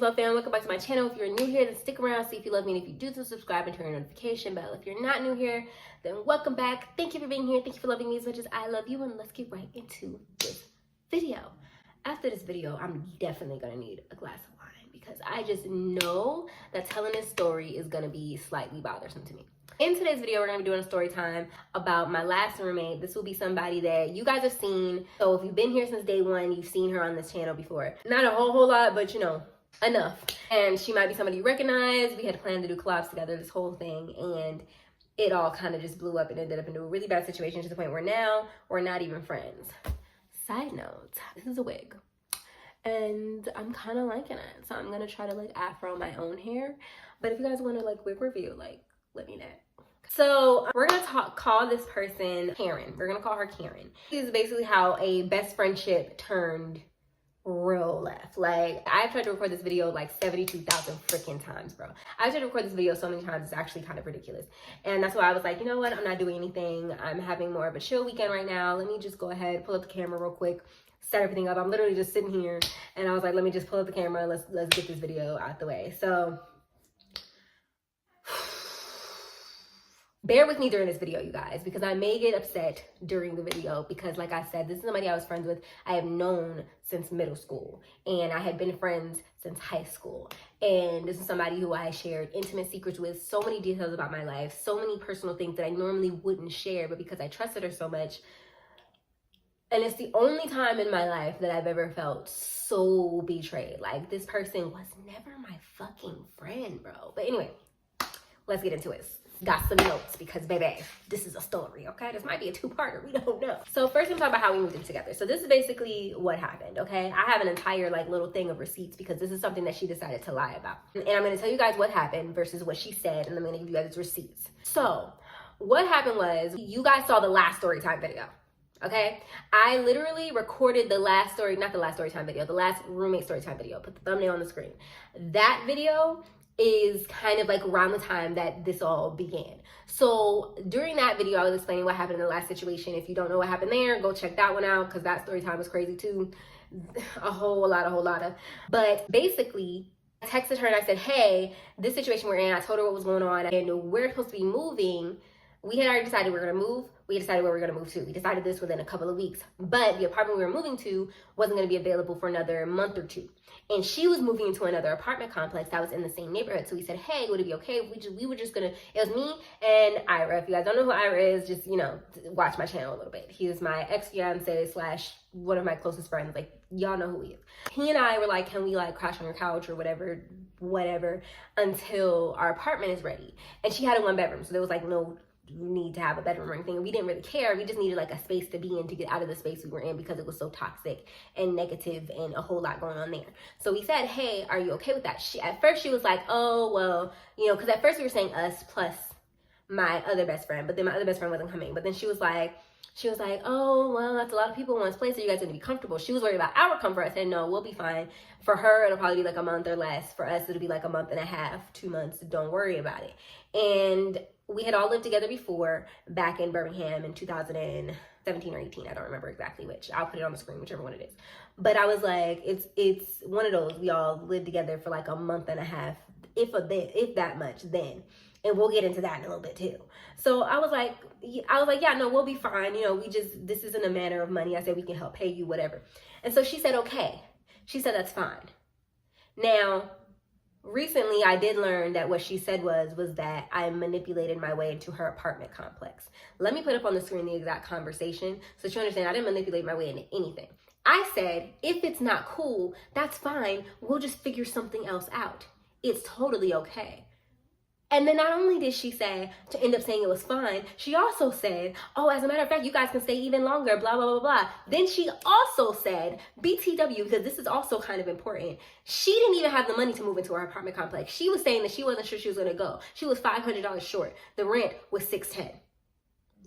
my fam? Welcome back to my channel. If you're new here, then stick around, see if you love me, and if you do, so subscribe and turn your notification bell. If you're not new here, then welcome back. Thank you for being here. Thank you for loving me as much as I love you, and let's get right into this video. After this video, I'm definitely gonna need a glass of wine because I just know that telling this story is gonna be slightly bothersome to me. In today's video, we're gonna be doing a story time about my last roommate. This will be somebody that you guys have seen. So if you've been here since day one, you've seen her on this channel before. Not a whole lot, but you know, enough. And she might be somebody you recognize. We had planned to do collabs together, this whole thing, and it all kind of just blew up and ended up into a really bad situation to the point where now we're not even friends. Side note, this is a wig. And I'm kind of liking it. So I'm gonna try to like afro my own hair. But if you guys want to like wig review, like let me know. So we're gonna call this person Karen. We're gonna call her Karen. This is basically how a best friendship turned real left. Like, I've tried to record this video like 72,000 freaking times, bro. I've tried to record this video so many times, it's actually kind of ridiculous. And that's why I was like, you know what? I'm not doing anything. I'm having more of a chill weekend right now. Let me just go ahead, pull up the camera real quick, set everything up. I'm literally just sitting here and I was like, let me just pull up the camera. Let's get this video out the way. So bear with me during this video, you guys, because I may get upset during the video because, like I said, this is somebody I was friends with. I have known since middle school, and I had been friends since high school. And this is somebody who I shared intimate secrets with, so many details about my life, so many personal things that I normally wouldn't share, but because I trusted her so much. And it's the only time in my life that I've ever felt so betrayed. Like, this person was never my fucking friend, bro. But anyway, let's get into it. Got some notes because, baby, this is a story, okay? This might be a two-parter. We don't know. So first, I'm talking about how we moved in together. So this is basically what happened, okay? I have an entire, like, little thing of receipts because this is something that she decided to lie about. And I'm going to tell you guys what happened versus what she said, and I'm going to give you guys receipts. So what happened was, you guys saw the last story time video, okay? I literally recorded the last story, not the last story time video, the last roommate story time video. Put the thumbnail on the screen. That video is kind of like around the time that this all began. So during that video, I was explaining what happened in the last situation. If you don't know what happened there, go check that one out because that story time was crazy too. A whole lot of. But basically, I texted her and I said, hey, this situation we're in, I told her what was going on and we're supposed to be moving. We had already decided we were gonna move. We had decided where we were gonna move to. We decided this within a couple of weeks, but the apartment we were moving to wasn't gonna be available for another month or two. And she was moving into another apartment complex that was in the same neighborhood. So we said, hey, would it be okay if we were just gonna, it was me and Ira. If you guys don't know who Ira is, just, you know, watch my channel a little bit. He is my ex-fiance / one of my closest friends. Like, y'all know who he is. He and I were like, can we like crash on your couch or whatever, until our apartment is ready. And she had a 1-bedroom. So there was like no need to have a bedroom or anything. We didn't really care. We just needed like a space to be in to get out of the space we were in because it was so toxic and negative and a whole lot going on there. So we said, hey, are you okay with that? At first she was like, oh, well, you know, because at first we were saying us plus my other best friend, but then my other best friend wasn't coming. But then she was like, oh, well, that's a lot of people in one place. So you guys are gonna be comfortable. She was worried about our comfort. I said, no, we'll be fine. For her, it'll probably be like a month or less. For us, it'll be like a month and a half, 2 months. Don't worry about it. And we had all lived together before back in Birmingham in 2017 or 18. I don't remember exactly which. I'll put it on the screen, whichever one it is. But I was like, it's one of those. We all lived together for like a month and a half, if that much then. And we'll get into that in a little bit too. So I was like, yeah, no, we'll be fine. You know, this isn't a matter of money. I said, we can help pay you, whatever. And so she said, okay. She said, that's fine. Now, recently, I did learn that what she said was that I manipulated my way into her apartment complex. Let me put up on the screen the exact conversation so you understand I didn't manipulate my way into anything. I said, if it's not cool, that's fine. We'll just figure something else out. It's totally okay. And then not only did she say, to end up saying it was fine, she also said, oh, as a matter of fact, you guys can stay even longer, blah, blah, blah, blah. Then she also said, BTW, because this is also kind of important, she didn't even have the money to move into her apartment complex. She was saying that she wasn't sure she was going to go. She was $500 short. The rent was $610.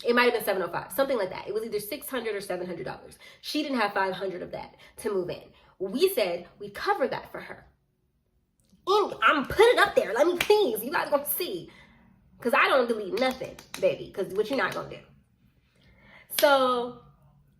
It might have been $705, something like that. It was either $600 or $700. She didn't have $500 of that to move in. We said we'd cover that for her. And I'm putting it up there. Let me please. You guys gonna see. Because I don't delete nothing, baby. Because what you're not gonna do. So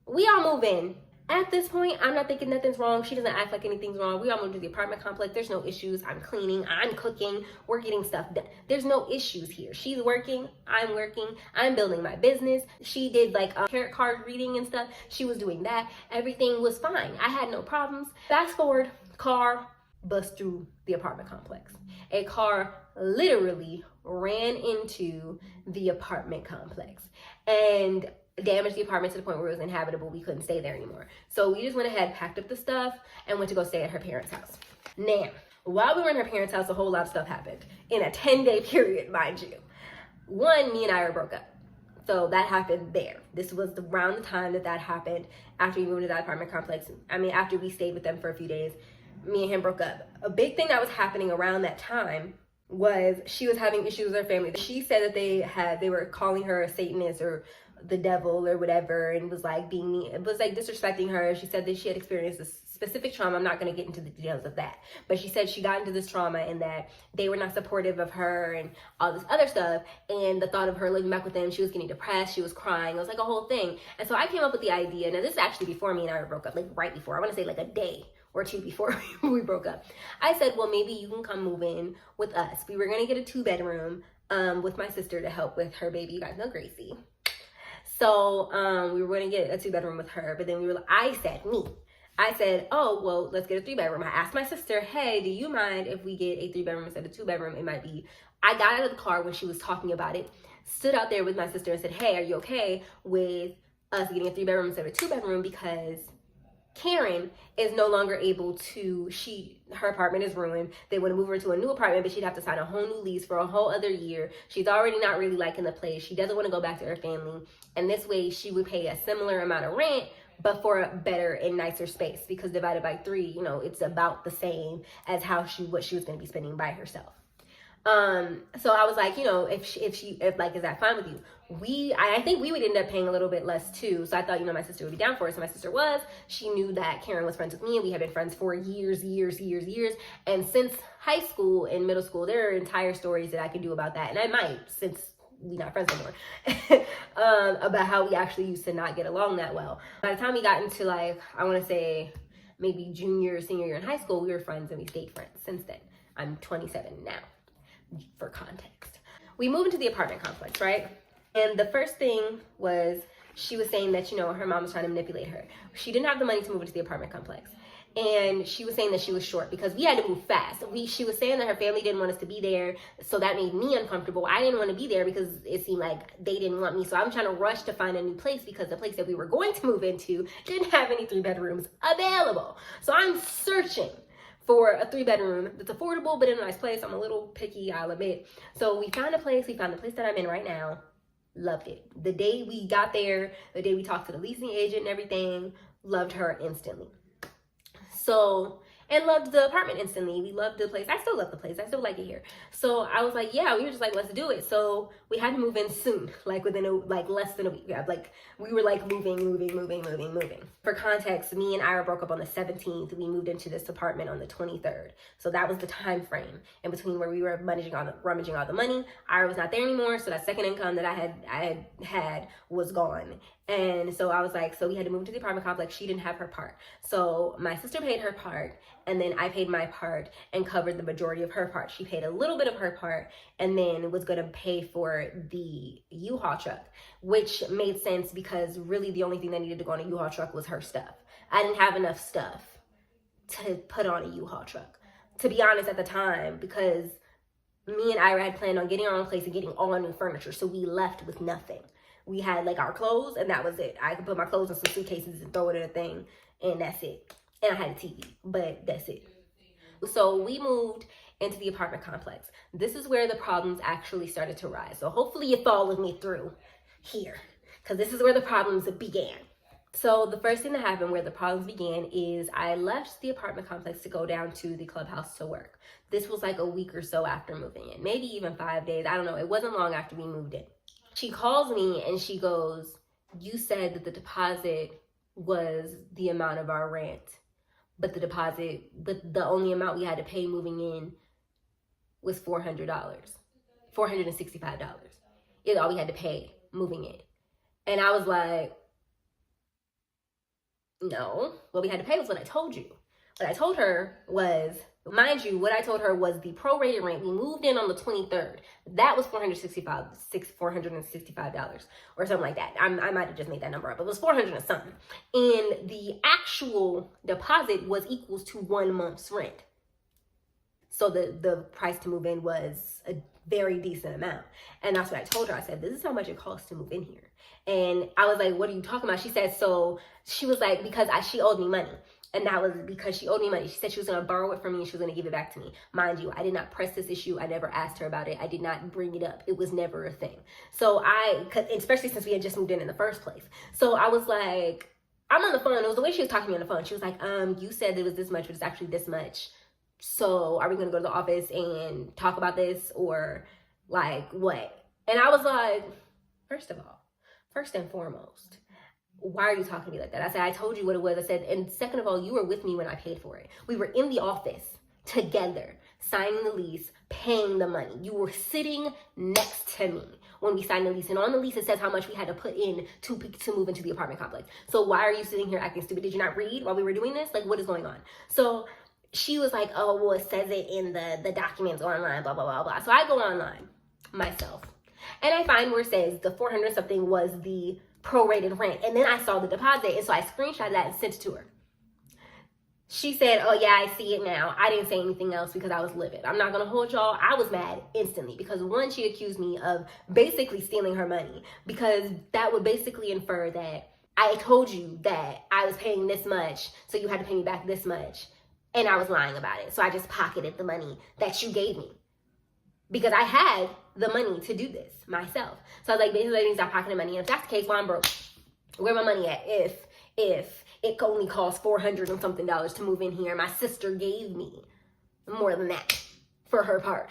we all move in. At this point, I'm not thinking nothing's wrong. She doesn't act like anything's wrong. We all moved to the apartment complex. There's no issues. I'm cleaning. I'm cooking. We're getting stuff done. There's no issues here. She's working. I'm working. I'm building my business. She did like a tarot card reading and stuff. She was doing that. Everything was fine. I had no problems. Fast forward, car bust through the apartment complex. A car literally ran into the apartment complex and damaged the apartment to the point where it was inhabitable. We couldn't stay there anymore. So we just went ahead, packed up the stuff, and went to go stay at her parents' house. Now, while we were in her parents' house, a whole lot of stuff happened in a 10-day period, mind you. One, me and Ira broke up. So that happened there. This was around the time that happened, after we moved to that apartment complex. I mean, after we stayed with them for a few days, me and him broke up. A big thing that was happening around that time was she was having issues with her family. She said that they were calling her a Satanist or the devil or whatever, and was like being mean. It was like disrespecting her. She said that she had experienced a specific trauma. I'm not going to get into the details of that, but she said she got into this trauma and that they were not supportive of her and all this other stuff. And the thought of her living back with them, she was getting depressed. She was crying. It was like a whole thing. And so I came up with the idea. Now this is actually before me and I broke up, like right before. I want to say like a day or two before we broke up. I said, well, maybe you can come move in with us. We were going to get a 2-bedroom with my sister to help with her baby. You guys know Gracie. So we were going to get a 2-bedroom with her, but then I said, oh, well, let's get a 3-bedroom. I asked my sister, hey, do you mind if we get a 3-bedroom instead of 2-bedroom? It might be. I got out of the car when she was talking about it, stood out there with my sister and said, hey, are you okay with us getting a 3-bedroom instead of a 2-bedroom? Because Karen is no longer able to, her apartment is ruined. They want to move her to a new apartment, but she'd have to sign a whole new lease for a whole other year. She's already not really liking the place. She doesn't want to go back to her family. And this way she would pay a similar amount of rent, but for a better and nicer space, because divided by 3, you know, it's about the same as what she was going to be spending by herself. So I was like, you know, if like, is that fine with you? I think we would end up paying a little bit less too. So I thought, you know, my sister would be down for it. So my sister she knew that Karen was friends with me and we had been friends for years. And since high school and middle school, there are entire stories that I could do about that. And I might, since we're not friends anymore, about how we actually used to not get along that well. By the time we got into like, I want to say maybe junior, senior year in high school, we were friends and we stayed friends since then. I'm 27 now. For context, we moved into the apartment complex, right? And the first thing was she was saying that, you know, her mom was trying to manipulate her. She didn't have the money to move into the apartment complex. And she was saying that she was short because we had to move fast. She was saying that her family didn't want us to be there. So that made me uncomfortable. I didn't want to be there because it seemed like they didn't want me. So I'm trying to rush to find a new place because the place that we were going to move into didn't have any 3-bedrooms available. So I'm searching for a 3-bedroom that's affordable, but in a nice place. I'm a little picky, I'll admit. So we found a place. We found the place that I'm in right now. Loved it. The day we got there, the day we talked to the leasing agent and everything, loved her instantly. So, and loved the apartment instantly. We loved the place. I still love the place. I still like it here. So I was like, yeah, we were just like, let's do it. So we had to move in soon, like within less than a week. Yeah, like we were like moving. For context, me and Ira broke up on the 17th. We moved into this apartment on the 23rd. So that was the time frame in between where we were rummaging all the money. Ira was not there anymore. So that second income that I had was gone. And so I was like, so we had to move to the apartment complex. She didn't have her part. So my sister paid her part, and then I paid my part and covered the majority of her part. She paid a little bit of her part and then was going to pay for the U-Haul truck, which made sense because really the only thing that needed to go on a U-Haul truck was her stuff. I didn't have enough stuff to put on a U-Haul truck, to be honest, at the time, because me and Ira had planned on getting our own place and getting all new furniture. So we left with nothing. We had like our clothes and that was it. I could put my clothes in some suitcases and throw it in a thing and that's it. And I had a TV, but that's it. So we moved into the apartment complex. This is where the problems actually started to rise. So hopefully you followed me through here, because this is where the problems began. So the first thing that happened where the problems began is I left the apartment complex to go down to the clubhouse to work. This was like a week or so after moving in, maybe even 5 days. I don't know. It wasn't long after we moved in. She calls me and she goes, you said that the deposit was the amount of our rent, but the only amount we had to pay moving in was $400, $465. Is all we had to pay moving in. And I was like, No, what we had to pay was what I told you. What I told her was, mind you, what I told her was the prorated rent. We moved in on the 23rd. That was $465 or something like that. I might have just made that number up. It was 400 and something. And the actual deposit was equals to 1 month's rent. So the price to move in was a very decent amount. And that's what I told her. I said, this is how much it costs to move in here. And I was like, what are you talking about? She said, so she was like, because she owed me money. And that was because she owed me money. She said she was going to borrow it from me and she was going to give it back to me. Mind you, I did not press this issue. I never asked her about it. I did not bring it up. It was never a thing. So especially since we had just moved in the first place. So I was like, I'm on the phone. It was the way she was talking to me on the phone. She was like, you said it was this much, but it's actually this much. So are we going to go to the office and talk about this, or like what? And I was like, first and foremost, why are you talking to me like that? I said, I told you what it was. I said, and second of all, you were with me when I paid for it. We were in the office together, signing the lease, paying the money. You were sitting next to me when we signed the lease. And on the lease, it says how much we had to put in to move into the apartment complex. So why are you sitting here acting stupid? Did you not read while we were doing this? Like, what is going on? So she was like, oh, well, it says it in the documents online, blah, blah, blah, blah. So I go online myself and I find where it says the 400 something was the prorated rent. And then I saw the deposit. And so I screenshotted that and sent it to her. She said, oh yeah, I see it now. I didn't say anything else because I was livid. I'm not going to hold y'all. I was mad instantly because one, she accused me of basically stealing her money, because that would basically infer that I told you that I was paying this much, so you had to pay me back this much. And I was lying about it. So I just pocketed the money that you gave me because I had the money to do this myself. So I was like, basically, I need to stop pocketing money. And if that's the case, well, I'm broke. Where my money at? If it only costs $400 and something to move in here, my sister gave me more than that for her part.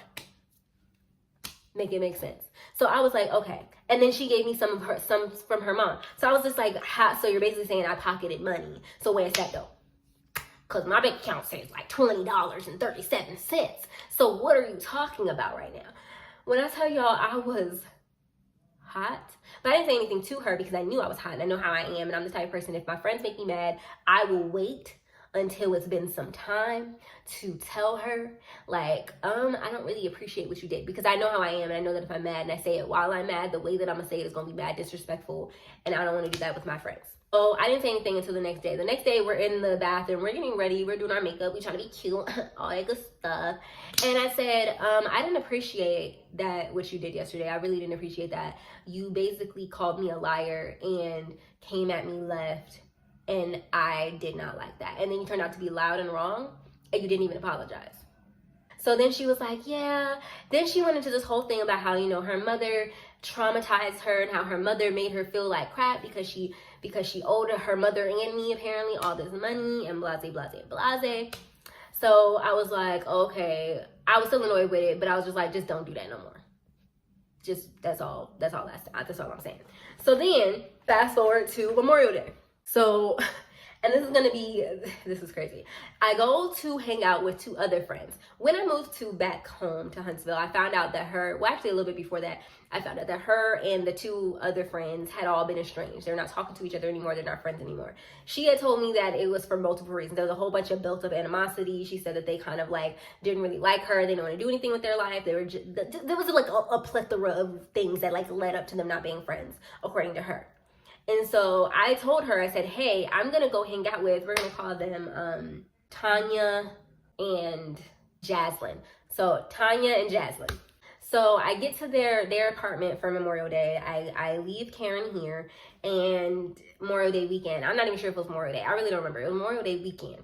Make it make sense. So I was like, okay. And then she gave me some from her mom. So I was just like, so you're basically saying I pocketed money. So where's that though? Because my bank account says like $20.37. So what are you talking about right now? When I tell y'all I was hot, but I didn't say anything to her because I knew I was hot and I know how I am. And I'm the type of person, if my friends make me mad, I will wait until it's been some time to tell her, like, I don't really appreciate what you did, because I know how I am. And I know that if I'm mad and I say it while I'm mad, the way that I'm going to say it is going to be mad, disrespectful. And I don't want to do that with my friends. Oh, I didn't say anything until the next day. The next day, we're in the bathroom. We're getting ready. We're doing our makeup. We're trying to be cute. All that good stuff. And I said, I didn't appreciate that, what you did yesterday. I really didn't appreciate that. You basically called me a liar and came at me left. And I did not like that. And then you turned out to be loud and wrong. And you didn't even apologize. So then she was like, yeah. Then she went into this whole thing about how, her mother traumatized her and how her mother made her feel like crap because she owed her mother and me apparently all this money and blase, blase, blase. So I was like, okay. I was still annoyed with it, but I was just like, just don't do that no more. Just, that's all I'm saying. So then fast forward to Memorial Day. So, and this is crazy. I go to hang out with two other friends. When I moved back home to Huntsville, I found out that actually a little bit before that, I found out that her and the two other friends had all been estranged. They're not talking to each other anymore. They're not friends anymore. She had told me that it was for multiple reasons. There was a whole bunch of built up animosity. She said that they kind of like didn't really like her. They didn't want to do anything with their life. There was like a plethora of things that like led up to them not being friends, according to her. And so I told her, I said, hey, I'm going to go hang out with, we're going to call them Tanya and Jaslyn. So Tanya and Jaslyn. So I get to their apartment for Memorial Day. I leave Karen here, and Memorial Day weekend. I'm not even sure if it was Memorial Day. I really don't remember. It was Memorial Day weekend.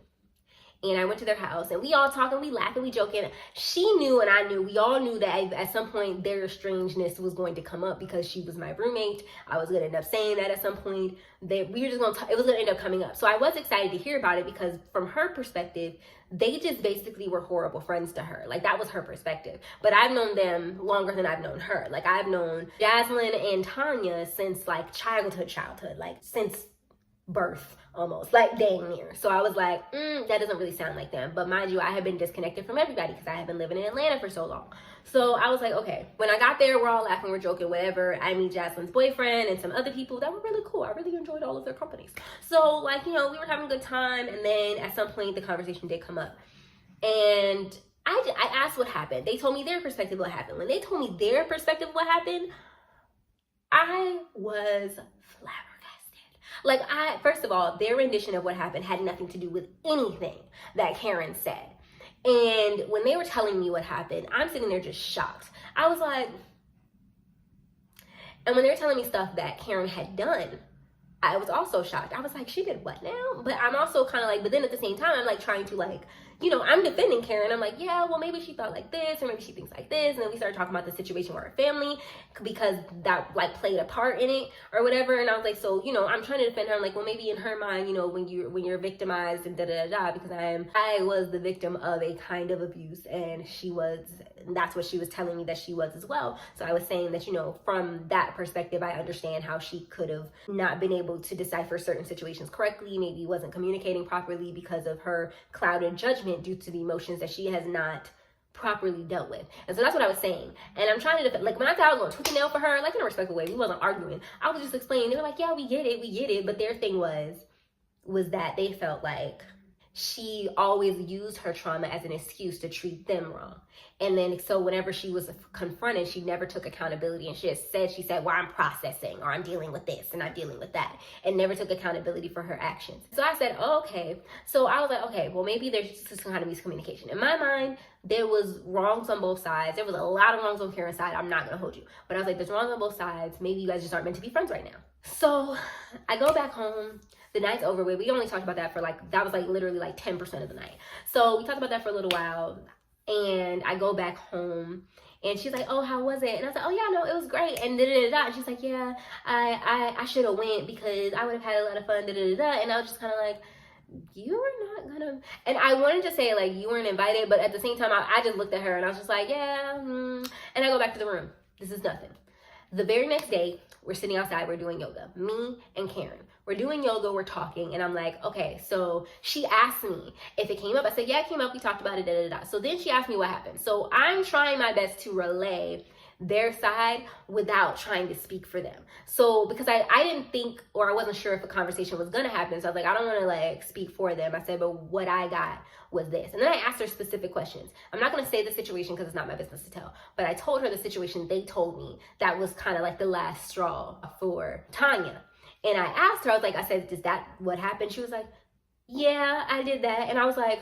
And I went to their house, and we all talking, we laughing, we joking. She knew and I knew, we all knew that at some point their estrangedness was going to come up because she was my roommate. I was going to end up saying that at some point. It was going to end up coming up. So I was excited to hear about it because from her perspective, they just basically were horrible friends to her. Like, that was her perspective. But I've known them longer than I've known her. Like, I've known Jaslyn and Tanya since like childhood, like since birth, almost, like dang near. So I was like, that doesn't really sound like them. But mind you, I had been disconnected from everybody because I had been living in Atlanta for so long. So I was like, okay. When I got there, we're all laughing, we're joking, whatever. I meet Jaslyn's boyfriend and some other people that were really cool. I really enjoyed all of their companies. So like, you know, we were having a good time. And then at some point the conversation did come up. And I asked what happened. They told me their perspective of what happened. When they told me their perspective of what happened, I was flabbergasted. Like, first of all, their rendition of what happened had nothing to do with anything that Karen said. And when they were telling me what happened, I'm sitting there just shocked. I was like, and when they were telling me stuff that Karen had done, I was also shocked. I was like, she did what now? But I'm also kind of like, but then at the same time, I'm like trying to like, you know, I'm defending Karen. I'm like, yeah, well, maybe she thought like this, or maybe she thinks like this. And then we started talking about the situation with her family because that like played a part in it or whatever. And I was like, so, you know, I'm trying to defend her. I'm like, well, maybe in her mind, you know, when you're victimized and because I was the victim of a kind of abuse, and that's what she was telling me that she was as well. So I was saying that, you know, from that perspective, I understand how she could have not been able to decipher certain situations correctly, maybe wasn't communicating properly because of her clouded judgment due to the emotions that she has not properly dealt with. And so that's what I was saying. And I'm trying to defend, like when I thought I was going to tooth and nail for her, like in a respectful way, we wasn't arguing. I was just explaining. They were like, yeah, we get it. But their thing was that they felt like she always used her trauma as an excuse to treat them wrong. And then so whenever she was confronted, she never took accountability. And she said, well, I'm processing, or I'm dealing with this and I'm dealing with that, and never took accountability for her actions. So I said, oh, okay. So I was like, okay, well, maybe there's just some kind of miscommunication. In my mind, there was wrongs on both sides. There was a lot of wrongs on Karen's side. I'm not going to hold you. But I was like, there's wrongs on both sides. Maybe you guys just aren't meant to be friends right now. So I go back home. The night's over with. We only talked about that for that was like literally like 10% of the night. So we talked about that for a little while, and I go back home, and she's like, oh, how was it? And I was like, oh yeah, no, it was great. And and she's like, yeah, I should have went because I would have had a lot of fun. And I was just kind of like, you were not gonna. And I wanted to say like you weren't invited, but at the same time, I just looked at her and I was just like, yeah. And I go back to the room. This is nothing. The very next day, we're sitting outside, we're doing yoga, me and Karen. We're doing yoga, we're talking, and I'm like, okay, so she asked me if it came up. I said, yeah, it came up, we talked about it, So then she asked me what happened. So I'm trying my best to relay their side without trying to speak for them. So because I didn't think, or I wasn't sure if a conversation was gonna happen, so I was like, I don't wanna like speak for them. I said, but what I got was this. And then I asked her specific questions. I'm not gonna say the situation because it's not my business to tell, but I told her the situation they told me that was kind of like the last straw for Tanya. And I asked her, I said, is that what happened? She was like, yeah, I did that. And I was like,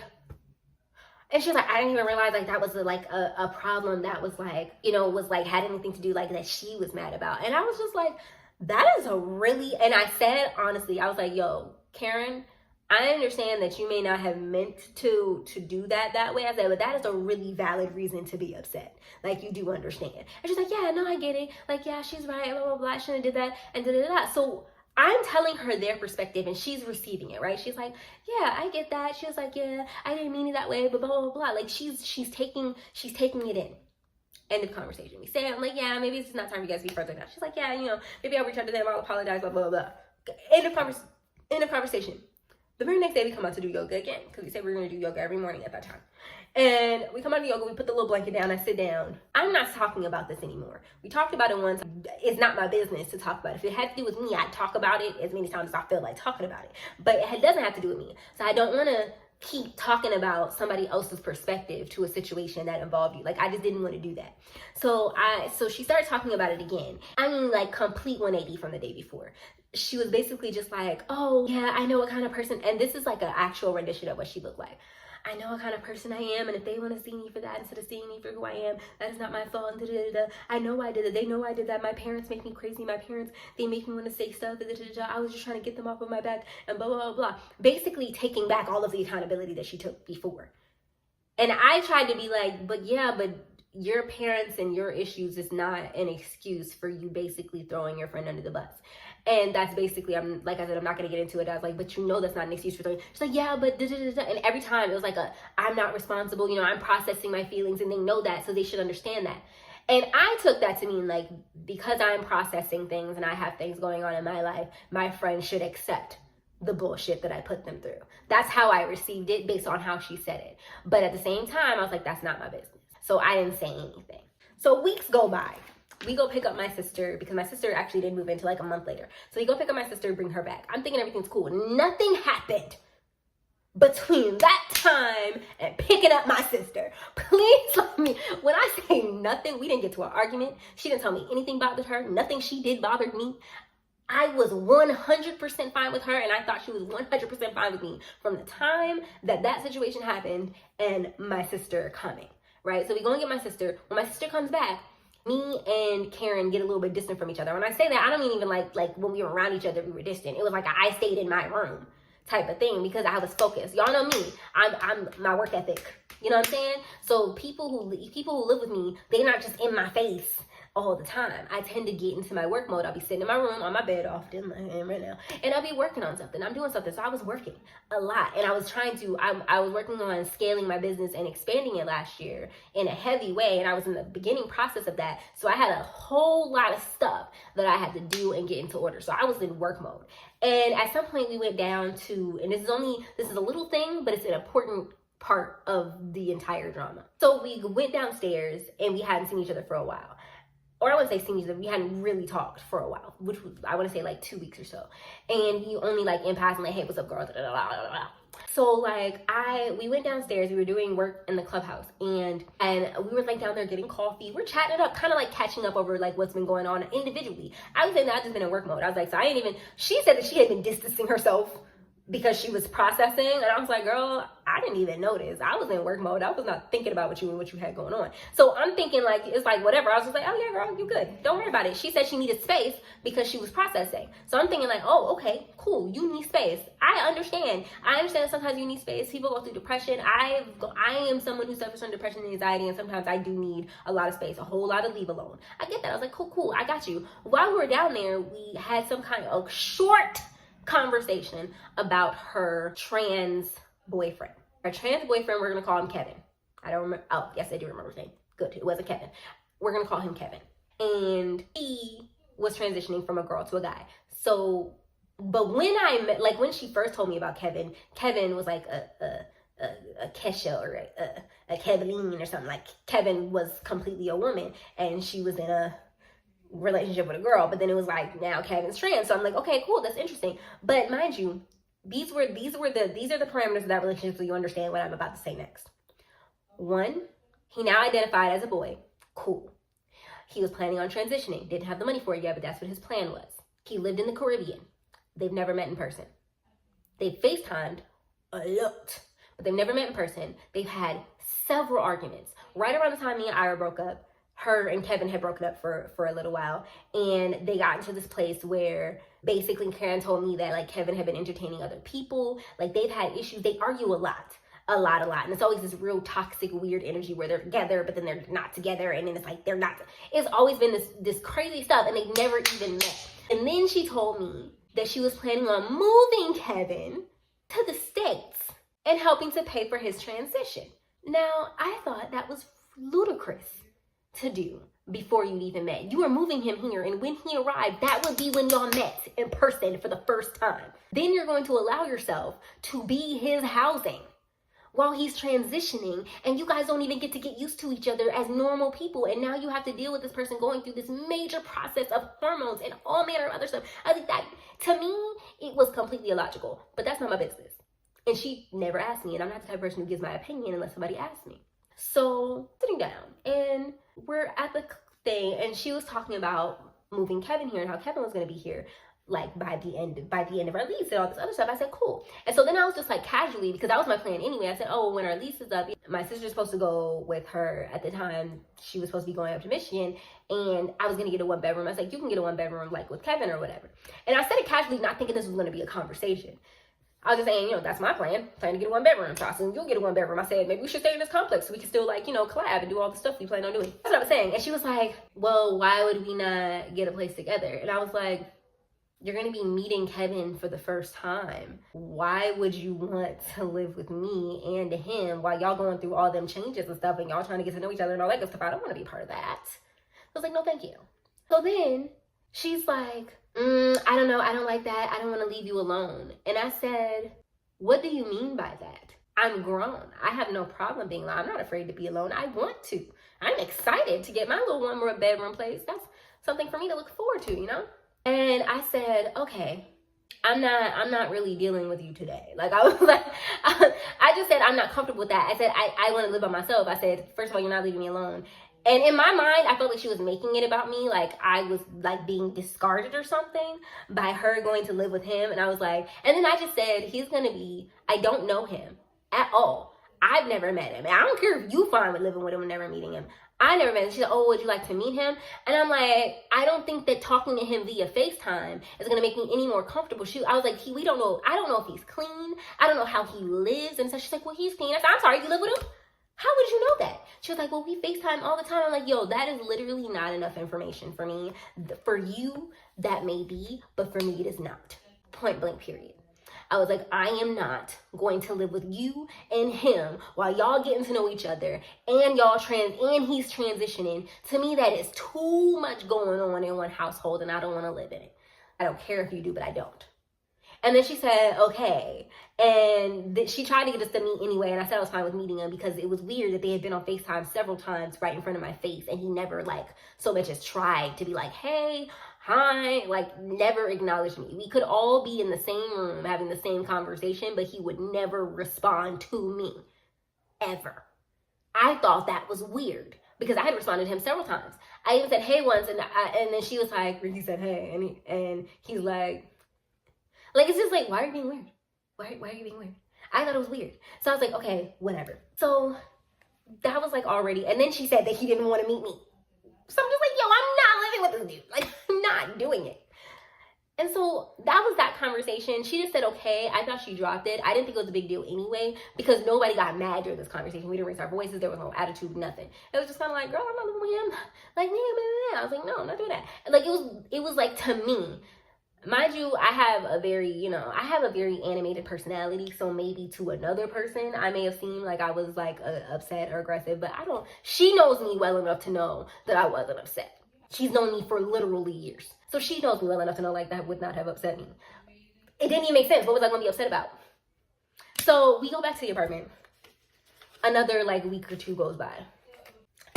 and she was like, I didn't even realize like that was like a problem that was like, you know, was like had anything to do like that she was mad about. And I was just like, that is a really, and I said, honestly, I was like, yo, Karen, I understand that you may not have meant to do that way. I said, but that is a really valid reason to be upset. Like, you do understand. And she's like, yeah, no, I get it. Like, yeah, she's right, blah, blah, blah, I shouldn't have did that, and So I'm telling her their perspective and she's receiving it, right? She's like, yeah, I get that. She was like, yeah, I didn't mean it that way, but blah, blah, blah. Like she's taking it in. End of conversation. We say, I'm like, yeah, maybe it's not time for you guys to be further now. She's like, yeah, you know, maybe I'll reach out to them, I'll apologize, blah, blah, blah. End of conversation. The very next day we come out to do yoga again, because we said we were going to do yoga every morning at that time. And we come out to yoga, we put the little blanket down, I sit down. I'm not talking about this anymore. We talked about it once. It's not my business to talk about it. If it had to do with me, I'd talk about it as many times as I feel like talking about it. But it doesn't have to do with me. So I don't want to keep talking about somebody else's perspective to a situation that involved you. Like, I just didn't want to do that. So she started talking about it again. I mean, like, complete 180 from the day before. She was basically just like, oh, yeah, I know what kind of person, and this is like an actual rendition of what she looked like. I know what kind of person I am, and if they want to see me for that instead of seeing me for who I am, that is not my fault. And I know I did it. They know I did that. My parents make me crazy. My parents, they make me want to say stuff. I was just trying to get them off of my back, and blah, blah, blah, blah. Basically taking back all of the accountability that she took before. And I tried to be like, but your parents and your issues is not an excuse for you basically throwing your friend under the bus. And that's basically, like I said, I'm not going to get into it. I was like, but you know that's not an excuse for throwing. She's like, yeah, but And every time it was like I'm not responsible. You know, I'm processing my feelings, and they know that, so they should understand that. And I took that to mean like, because I'm processing things and I have things going on in my life, my friend should accept the bullshit that I put them through. That's how I received it based on how she said it. But at the same time, I was like, that's not my business. So I didn't say anything. So weeks go by. We go pick up my sister because my sister actually didn't move until like a month later. So we go pick up my sister, bring her back. I'm thinking everything's cool. Nothing happened between that time and picking up my sister. Please let me, when I say nothing, we didn't get to an argument. She didn't tell me anything bothered her. Nothing she did bothered me. I was 100% fine with her, and I thought she was 100% fine with me from the time that situation happened and my sister coming, right? So we go and get my sister. When my sister comes back, me and Karen get a little bit distant from each other. When I say that, I don't mean even like when we were around each other, we were distant. It was like I stayed in my room type of thing because I was focused. Y'all know me. I'm my work ethic. You know what I'm saying? So people who live with me, they're not just in my face all the time. I tend to get into my work mode. I'll be sitting in my room on my bed often, like I am right now, and I'll be working on something. I'm doing something. So I was working a lot, and I was working on scaling my business and expanding it last year in a heavy way, and I was in the beginning process of that. So I had a whole lot of stuff that I had to do and get into order. So I was in work mode. And at some point we went down to, and this is a little thing, but it's an important part of the entire drama. So we went downstairs and we hadn't seen each other for a while. Or I wouldn't say seen each other, we hadn't really talked for a while, which was, I want to say like 2 weeks or so. And you only like in passing, like, hey, what's up, girl? So like we went downstairs, we were doing work in the clubhouse, and we were like down there getting coffee. We're chatting it up, kind of like catching up over like what's been going on individually. I was saying that I've just been in work mode. I was like, so she said that she had been distancing herself because she was processing, and I was like, girl, I didn't even notice. I was in work mode. I was not thinking about what you had going on. So I'm thinking like, it's like whatever. I was just like, oh yeah, girl, you good. Don't worry about it. She said she needed space because she was processing. So I'm thinking like, oh, okay, cool. You need space. I understand sometimes you need space. People go through depression. I am someone who suffers from depression and anxiety, and sometimes I do need a lot of space, a whole lot of leave alone. I get that. I was like, cool, I got you. While we were down there, we had some kind of short conversation about her trans boyfriend. Her trans boyfriend, we're gonna call him Kevin. I don't remember. Oh, yes, I do remember his name. Good, it wasn't Kevin. We're gonna call him Kevin. And he was transitioning from a girl to a guy. So, but when when she first told me about Kevin was like a Kesha or a Keveline or something. Like Kevin was completely a woman, and she was in a relationship with a girl, but then it was like now Kevin's trans. So I'm like, okay, cool, that's interesting. But mind you, these are the parameters of that relationship, so you understand what I'm about to say next. 1, he now identified as a boy. Cool. He was planning on transitioning. Didn't have the money for it yet, but that's what his plan was. He lived in the Caribbean. They've never met in person. They FaceTimed a lot, but they've never met in person. They've had several arguments. Right around the time me and Ira broke up, her and Kevin had broken up for a little while, and they got into this place where basically Karen told me that like Kevin had been entertaining other people. Like they've had issues. They argue a lot. And it's always this real toxic, weird energy where they're together, but then they're not together. And then it's like, they're not, it's always been this crazy stuff, and they've never even met. And then she told me that she was planning on moving Kevin to the States and helping to pay for his transition. Now, I thought that was ludicrous to do before you even met. You were moving him here, and when he arrived, that would be when y'all met in person for the first time. Then you're going to allow yourself to be his housing while he's transitioning, and you guys don't even get used to each other as normal people, and now you have to deal with this person going through this major process of hormones and all manner of other stuff. I think that, to me, it was completely illogical, but that's not my business. And she never asked me, and I'm not the type of person who gives my opinion unless somebody asks me. So, sitting down, and we're at the thing, and she was talking about moving Kevin here and how Kevin was going to be here like by the end of our lease and all this other stuff. I said, cool. And so then I was just like casually, because that was my plan anyway, I said, oh, when our lease is up, my sister's supposed to go with her. At the time, she was supposed to be going up to Michigan, and I was going to get a 1-bedroom. I was like, you can get a 1-bedroom like with Kevin or whatever. And I said it casually, not thinking this was going to be a conversation. I was just saying, that's my plan to get a 1-bedroom. So I said, you'll get a 1-bedroom. I said, maybe we should stay in this complex so we can still collab and do all the stuff we plan on doing. That's what I was saying. And she was like, well, why would we not get a place together? And I was like, you're going to be meeting Kevin for the first time. Why would you want to live with me and him while y'all going through all them changes and stuff and y'all trying to get to know each other and all that good stuff? I don't want to be a part of that. I was like, no, thank you. So then she's like, I don't know. I don't like that. I don't want to leave you alone. And I said, what do you mean by that? I'm grown. I have no problem being alone. I'm not afraid to be alone. I want to. I'm excited to get my little one more bedroom place. That's something for me to look forward to, you know? And I said, okay, I'm not really dealing with you today. Like, I was like, I just said, I'm not comfortable with that. I said, I want to live by myself. I said, first of all, you're not leaving me alone. And in my mind, I felt like she was making it about me. Like I was like being discarded or something by her going to live with him. And I was like, and then I just said, I don't know him at all. I've never met him. And I don't care if you fine with living with him and never meeting him. I never met him. She said, oh, would you like to meet him? And I'm like, I don't think that talking to him via FaceTime is going to make me any more comfortable. I was like, we don't know. I don't know if he's clean. I don't know how he lives. And so she's like, well, he's clean. I said, I'm sorry, you live with him? How would you know that? She was like, well, we FaceTime all the time. I'm like, yo, that is literally not enough information for me. For you, that may be, but for me, it is not. Point blank, period. I was like, I am not going to live with you and him while y'all getting to know each other and and he's transitioning. To me, that is too much going on in one household and I don't want to live in it. I don't care if you do, but I don't. And then she said, okay. And she tried to get us to meet anyway. And I said I was fine with meeting him because it was weird that they had been on FaceTime several times right in front of my face. And he never like so much as tried to be like, hey, hi, like never acknowledged me. We could all be in the same room having the same conversation, but he would never respond to me ever. I thought that was weird because I had responded to him several times. I even said, hey, once. And then she was like, Ricky said, hey. And he's like, it's just like, why are you being weird? Why are you being weird? I thought it was weird. So I was like, okay, whatever. So that was like already. And then she said that he didn't want to meet me. So I'm just like, yo, I'm not living with this dude. Like, I'm not doing it. And so that was that conversation. She just said, okay. I thought she dropped it. I didn't think it was a big deal anyway because nobody got mad during this conversation. We didn't raise our voices. There was no attitude, nothing. It was just kind of like, girl, I'm not living with him. Like, I was like, no, I'm not doing that. And like, it was like, to me, mind you, I have a very animated personality. So maybe to another person, I may have seemed like I was like upset or aggressive, but she knows me well enough to know that I wasn't upset. She's known me for literally years. So she knows me well enough to know like that would not have upset me. It didn't even make sense. What was I going to be upset about? So we go back to the apartment. Another like week or two goes by.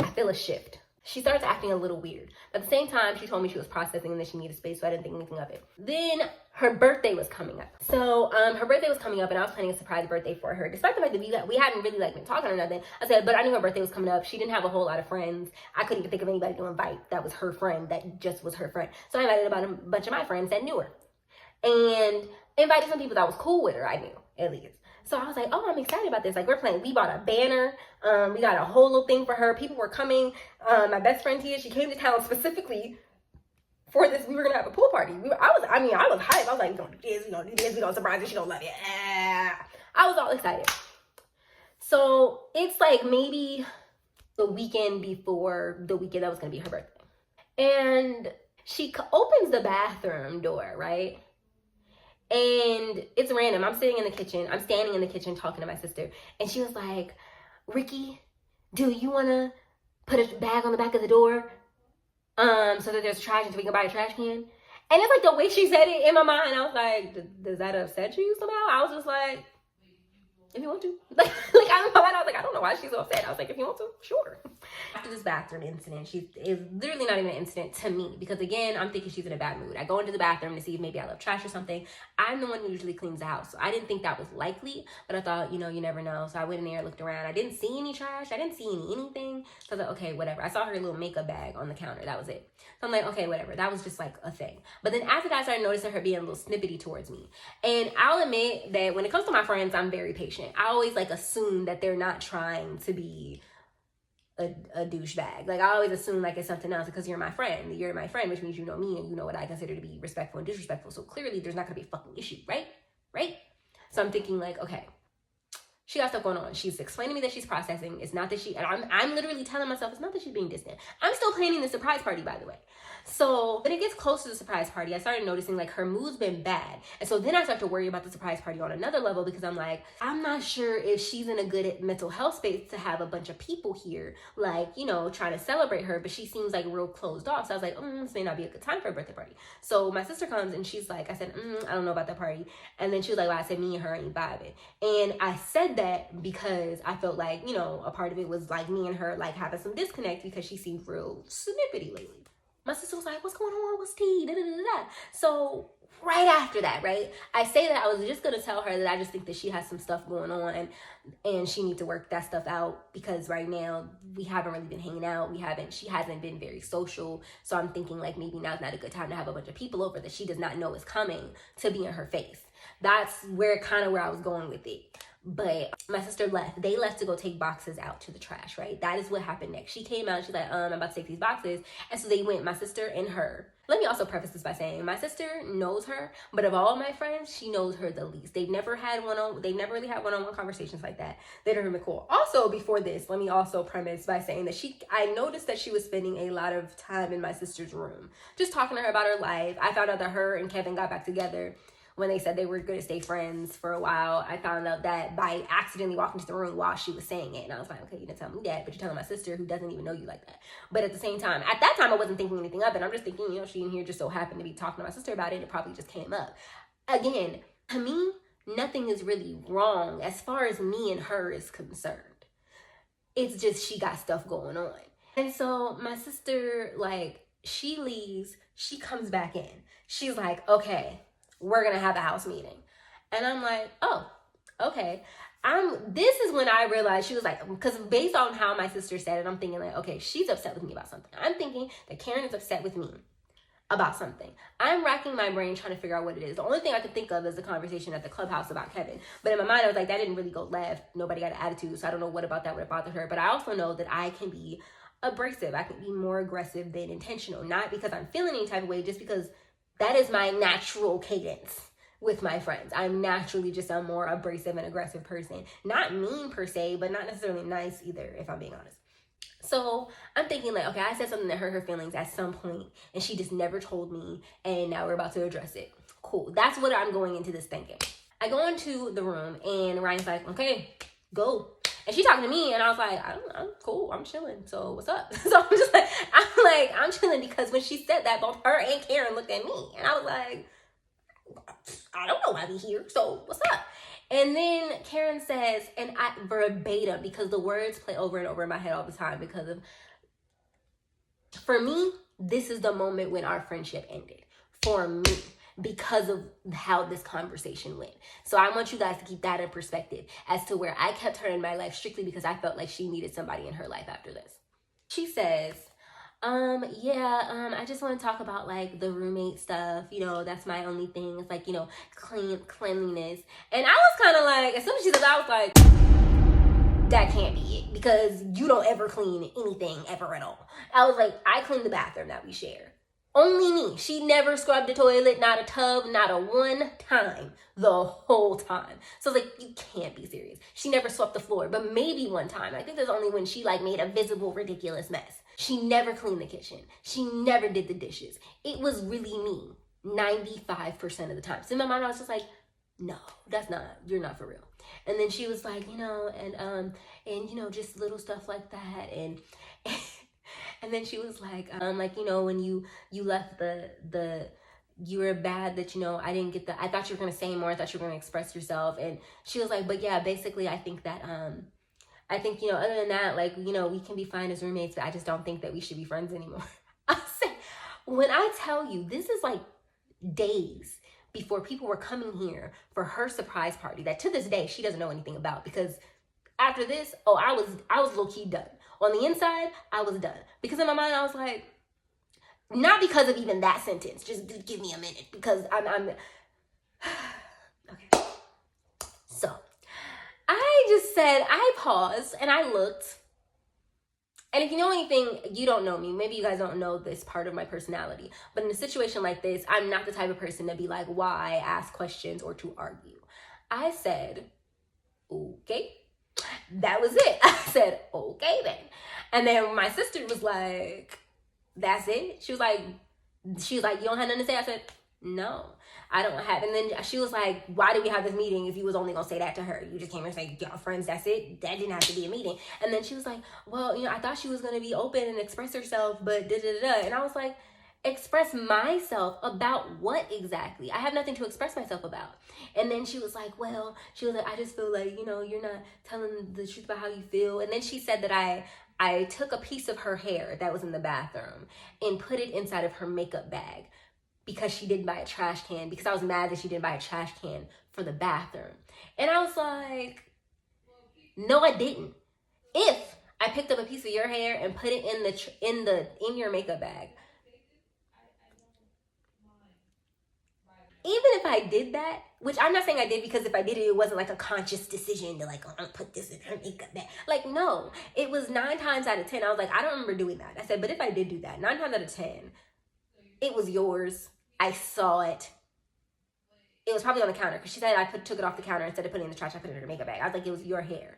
I feel a shift. She starts acting a little weird. But at the same time, she told me she was processing and that she needed space, so I didn't think anything of it. Then her birthday was coming up. So her birthday was coming up and I was planning a surprise birthday for her. Despite the fact that we hadn't really like been talking or nothing, I said, but I knew her birthday was coming up. She didn't have a whole lot of friends. I couldn't even think of anybody to invite that was her friend, that just was her friend. So I invited about a bunch of my friends that knew her. And invited some people that was cool with her, I knew, at least. So I was like, oh, I'm excited about this. Like, we bought a banner. We got a whole little thing for her. People were coming. My best friend Tia, she came to town specifically for this. We were going to have a pool party. I was hyped. I was like, we're going to do this, we're going to do this, we're going to surprise her, she don't love it. I was all excited. So it's like maybe the weekend before the weekend that was going to be her birthday. And she opens the bathroom door, right? And it's random. I'm standing in the kitchen talking to my sister. And she was like, Ricky, do you want to put a bag on the back of the door so that there's trash and so we can buy a trash can? And it's like the way she said it in my mind. I was like, does that upset you somehow? I was just like, if you want to. Like I was like, I don't know why she's so upset. I was like, if you want to, sure. After this bathroom incident, she is literally not even an incident to me because again, I'm thinking she's in a bad mood. I go into the bathroom to see if maybe I left trash or something. I'm the one who usually cleans the house. So I didn't think that was likely, but I thought, you never know. So I went in there, looked around. I didn't see any trash. I didn't see anything. So I was like, okay, whatever. I saw her little makeup bag on the counter. That was it. So I'm like, okay, whatever. That was just like a thing. But then after that, I started noticing her being a little snippety towards me. And I'll admit that when it comes to my friends, I'm very patient. I always like assume that they're not trying to be a douchebag. Like I always assume like it's something else because you're my friend, which means you know me and you know what I consider to be respectful and disrespectful. So clearly there's not gonna be a fucking issue, right? So I'm thinking like, okay, She got stuff going on. She's explaining to me that she's processing. It's not that she, and I'm literally telling myself it's not that she's being distant. I'm still planning the surprise party, by the way. So when it gets close to the surprise party, I started noticing like her mood's been bad. And so then I start to worry about the surprise party on another level, because I'm like, I'm not sure if she's in a good mental health space to have a bunch of people here, like, you know, trying to celebrate her, but she seems like real closed off. So I was like, this may not be a good time for a birthday party. So my sister comes and she's like, I said, I don't know about that party. And then she was like, well, I said, me and her ain't vibing. And I said that because I felt like, you know, a part of it was like me and her like having some disconnect, because she seemed real snippety lately. My sister was like, what's going on? What's tea? Da, da, da, da. So right after that, right, I say that I was just going to tell her that I just think that she has some stuff going on and she needs to work that stuff out, because right now we haven't really been hanging out. She hasn't been very social. So I'm thinking like maybe now's not a good time to have a bunch of people over that she does not know is coming to be in her face. That's where I was going with it. But my sister left. They left to go take boxes out to the trash, right? That is what happened next. She came out. She's like, I'm about to take these boxes. And so they went, my sister and her. Let me also preface this by saying my sister knows her, but of all my friends, she knows her the least. They've never really had one-on-one conversations like that. They don't even cool. Also, before this, let me also premise by saying that I noticed that she was spending a lot of time in my sister's room, just talking to her about her life. I found out that her and Kevin got back together when they said they were going to stay friends for a while. I found out that by accidentally walking into the room while she was saying it. And I was like, okay, you didn't tell me that, but you're telling my sister who doesn't even know you like that. But at the same time, at that time, I wasn't thinking anything of it. I'm just thinking, you know, she in here just so happened to be talking to my sister about it. And it probably just came up. Again, to me, nothing is really wrong as far as me and her is concerned. It's just she got stuff going on. And so my sister, like, she leaves, she comes back in. She's like, okay, we're going to have a house meeting. And I'm like, oh, okay. This is when I realized she was like, because based on how my sister said it, I'm thinking like, okay, she's upset with me about something. I'm thinking that Karen is upset with me about something. I'm racking my brain trying to figure out what it is. The only thing I could think of is the conversation at the clubhouse about Kevin. But in my mind, I was like, that didn't really go left. Nobody got an attitude. So I don't know what about that would have bothered her. But I also know that I can be abrasive. I can be more aggressive than intentional. Not because I'm feeling any type of way, just because that is my natural cadence with my friends. I'm naturally just a more abrasive and aggressive person. Not mean per se, but not necessarily nice either, if I'm being honest. So I'm thinking like, okay, I said something that hurt her feelings at some point and she just never told me, and now we're about to address it. Cool. That's what I'm going into this thinking. I go into the room and Ryan's like, okay, go. And she talking to me and I was like, I'm cool. I'm chilling. So what's up? So I'm chilling, because when she said that, both her and Karen looked at me and I was like, I don't know why we here. So what's up? And then Karen says, and I verbatim, because the words play over and over in my head all the time, because of, for me, this is the moment when our friendship ended. For me, because of how this conversation went. So I want you guys to keep that in perspective as to where I kept her in my life strictly because I felt like she needed somebody in her life after this. She says, I just want to talk about like the roommate stuff. You know, that's my only thing. It's like, you know, cleanliness. And I was kind of like, as soon as she said that, I was like, that can't be it, because you don't ever clean anything ever at all. I was like, I clean the bathroom that we share. Only me. She never scrubbed the toilet, not a tub, not a one time the whole time. So I was like, you can't be serious. She never swept the floor, but maybe one time. I think there's only when she like made a visible, ridiculous mess. She never cleaned the kitchen. She never did the dishes. It was really me 95% of the time. So in my mind, I was just like, no, you're not for real. And then she was like, you know, and you know, just little stuff like that. And then she was like, you know, when you left you were bad that, you know, I thought you were going to say more. I thought you were going to express yourself. And she was like, but yeah, basically, I think that, you know, other than that, like, you know, we can be fine as roommates, but I just don't think that we should be friends anymore. I said, when I tell you, this is like days before people were coming here for her surprise party that to this day, she doesn't know anything about, because after this, I was low-key done. On the inside, I was done. Because in my mind, I was like, not because of even that sentence, just give me a minute, because I'm okay. So, I just said, I paused and I looked. And if you know anything, you don't know me. Maybe you guys don't know this part of my personality. But in a situation like this, I'm not the type of person to be like, why, ask questions or to argue. I said, okay. That was it. I said, okay then. And then my sister was like, that's it? She was like, you don't have nothing to say? I said, no, I don't have. And then she was like, why did we have this meeting if you was only gonna say that to her? You just came here and say, y'all friends, that's it? That didn't have to be a meeting. And then she was like, well, I thought she was gonna be open and express herself, but da-da-da-da. And I was like, express myself about what exactly? I have nothing to express myself about. And then she was like, I just feel like, you're not telling the truth about how you feel. And then she said that I took a piece of her hair that was in the bathroom and put it inside of her makeup bag because she didn't buy a trash can, because I was mad that she didn't buy a trash can for the bathroom. And I was like, no, I didn't. If I picked up a piece of your hair and put it in your makeup bag, even if I did that, which I'm not saying I did, because if I did it, it wasn't like a conscious decision to like, I'm gonna put this in her makeup bag. Like, no, it was 9 times out of 10. I was like, I don't remember doing that. I said, but if I did do that, 9 times out of 10, it was yours. I saw it. It was probably on the counter, because she said I took it off the counter instead of putting it in the trash. I put it in her makeup bag. I was like, it was your hair.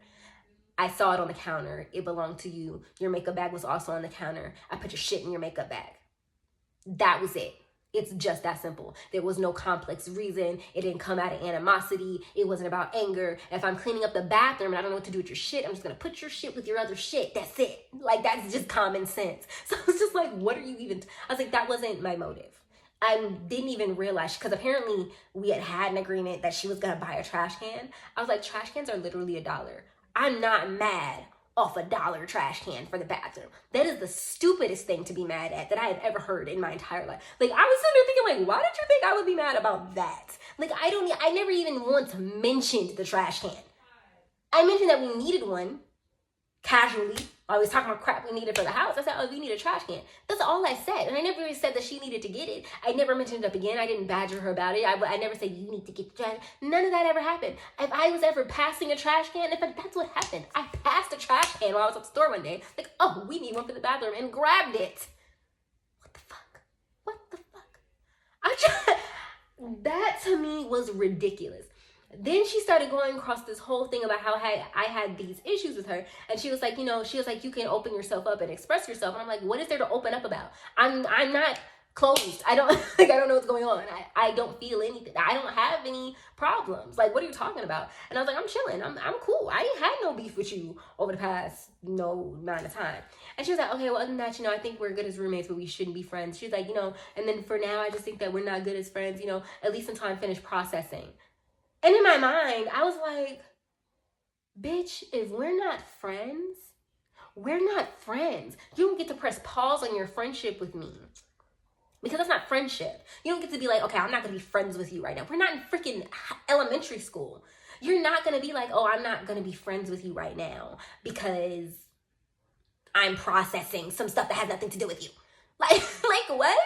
I saw it on the counter. It belonged to you. Your makeup bag was also on the counter. I put your shit in your makeup bag. That was it. It's just that simple. There was no complex reason. It didn't come out of animosity. It wasn't about anger. If I'm cleaning up the bathroom and I don't know what to do with your shit, I'm just going to put your shit with your other shit. That's it. Like, that's just common sense. So I was just like, what are you even... I was like, that wasn't my motive. I didn't even realize, because apparently we had an agreement that she was going to buy a trash can. I was like, trash cans are literally $1. I'm not mad off $1 trash can for the bathroom. That is the stupidest thing to be mad at that I have ever heard in my entire life. Like, I was sitting there thinking, like, why did you think I would be mad about that? Like, I never even once mentioned the trash can. I mentioned that we needed one casually. I was talking about crap we needed for the house. I said, oh, we need a trash can. That's all I said. And I never really said that she needed to get it. I never mentioned it up again. I didn't badger her about it. I never said, you need to get the trash. None of that ever happened. If I was ever passing a trash can, that's what happened. I passed a trash can while I was at the store one day. Like, oh, we need one for the bathroom, and grabbed it. What the fuck? What the fuck? That to me was ridiculous. Then she started going across this whole thing about how I had these issues with her. And she was like, you can open yourself up and express yourself. And I'm like, what is there to open up about? I'm not closed. I don't know what's going on. I don't feel anything. I don't have any problems. Like, what are you talking about? And I was like, I'm chilling. I'm cool. I ain't had no beef with you over the past no amount of time. And she was like, okay, well, other than that, I think we're good as roommates, but we shouldn't be friends. She was like, and then for now, I just think that we're not good as friends, at least until I finish processing. And in my mind, I was like, bitch, if we're not friends, we're not friends. You don't get to press pause on your friendship with me, because that's not friendship. You don't get to be like, okay, I'm not going to be friends with you right now. We're not in freaking elementary school. You're not going to be like, oh, I'm not going to be friends with you right now because I'm processing some stuff that has nothing to do with you. Like what?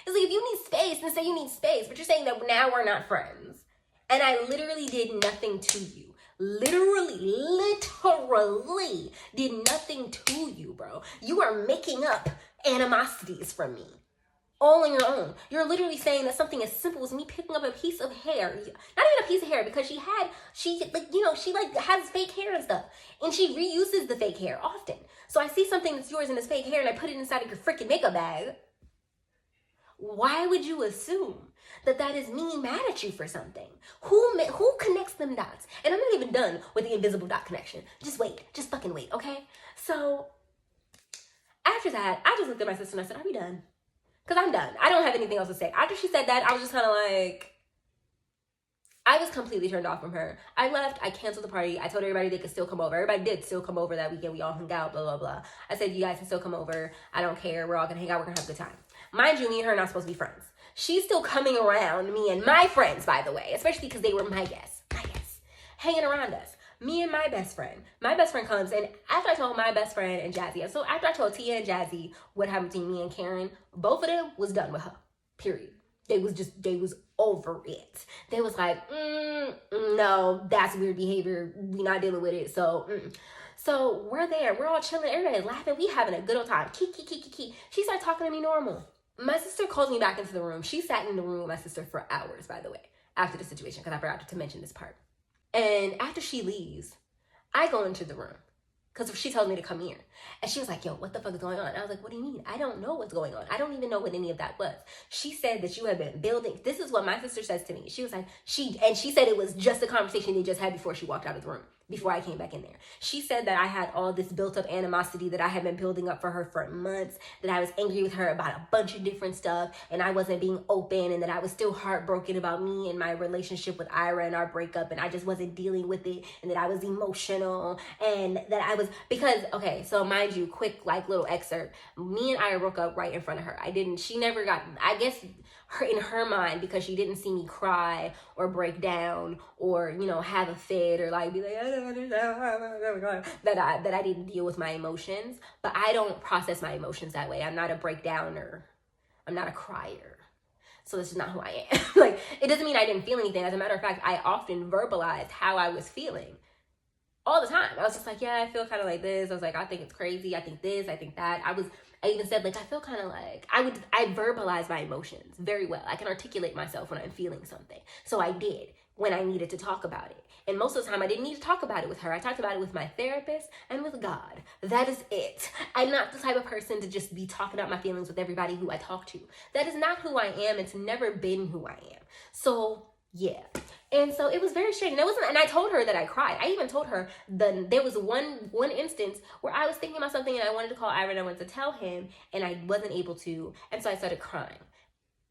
It's like, if you need space, then say you need space. But you're saying that now we're not friends. And I literally did nothing to you. Literally did nothing to you, bro. You are making up animosities from me. All on your own. You're literally saying that something as simple as me picking up a piece of hair, not even a piece of hair, because she has fake hair and stuff. And she reuses the fake hair often. So I see something that's yours and it's fake hair and I put it inside of your freaking makeup bag. Why would you assume that is me mad at you for something? Who connects them dots? And I'm not even done with the invisible dot connection. Just wait. Just fucking wait, okay? So after that, I just looked at my sister and I said, are we done? Because I'm done. I don't have anything else to say. After she said that, I was just kind of like, I was completely turned off from her. I left. I canceled the party. I told everybody they could still come over. Everybody did still come over that weekend. We all hung out, blah, blah, blah. I said, you guys can still come over. I don't care. We're all going to hang out. We're going to have a good time. Mind you, me and her are not supposed to be friends. She's still coming around me and my friends, by the way, especially because they were my guests, hanging around us. Me and my best friend. My best friend comes, and after I told my best friend and Jazzy, so after I told Tia and Jazzy what happened between me and Karen, both of them was done with her, period. They was over it. They was like, no, that's weird behavior. We not dealing with it, so... So we're there. We're all chilling. Everybody's laughing. We having a good old time. Kiki. She started talking to me normal. My sister calls me back into the room. She sat in the room with my sister for hours, by the way, after the situation, because I forgot to mention this part. And after she leaves, I go into the room because she tells me to come here. And she was like, yo, what the fuck is going on? And I was like, what do you mean? I don't know what's going on. I don't even know what any of that was. She said that you have been building. This is what my sister says to me. She was like, she said it was just a conversation they just had before she walked out of the room, before I came back in there. She said that I had all this built up animosity that I had been building up for her for months, that I was angry with her about a bunch of different stuff, and I wasn't being open, and that I was still heartbroken about me and my relationship with Ira and our breakup, and I just wasn't dealing with it, and that I was emotional, and that I was, because, okay, so mind you, quick, like, little excerpt, me and Ira broke up right in front of her. She never got, I guess, in her mind, because she didn't see me cry or break down or, you know, have a fit or like be like, that I didn't deal with my emotions. But I don't process my emotions that way. I'm not a breakdowner. I'm not a crier. So this is not who I am. Like, it doesn't mean I didn't feel anything. As a matter of fact, I often verbalized how I was feeling all the time. I was just like, yeah, I feel kind of like this. I was like, I think it's crazy. I think this, I think that. I even said, like, I feel kind of like, I verbalize my emotions very well. I can articulate myself when I'm feeling something. So I did when I needed to talk about it. And most of the time, I didn't need to talk about it with her. I talked about it with my therapist and with God. That is it. I'm not the type of person to just be talking about my feelings with everybody who I talk to. That is not who I am. It's never been who I am. So, yeah. And so it was very strange. And I told her that I cried. I even told her there was one instance where I was thinking about something and I wanted to call Ira and I wanted to tell him and I wasn't able to. And so I started crying.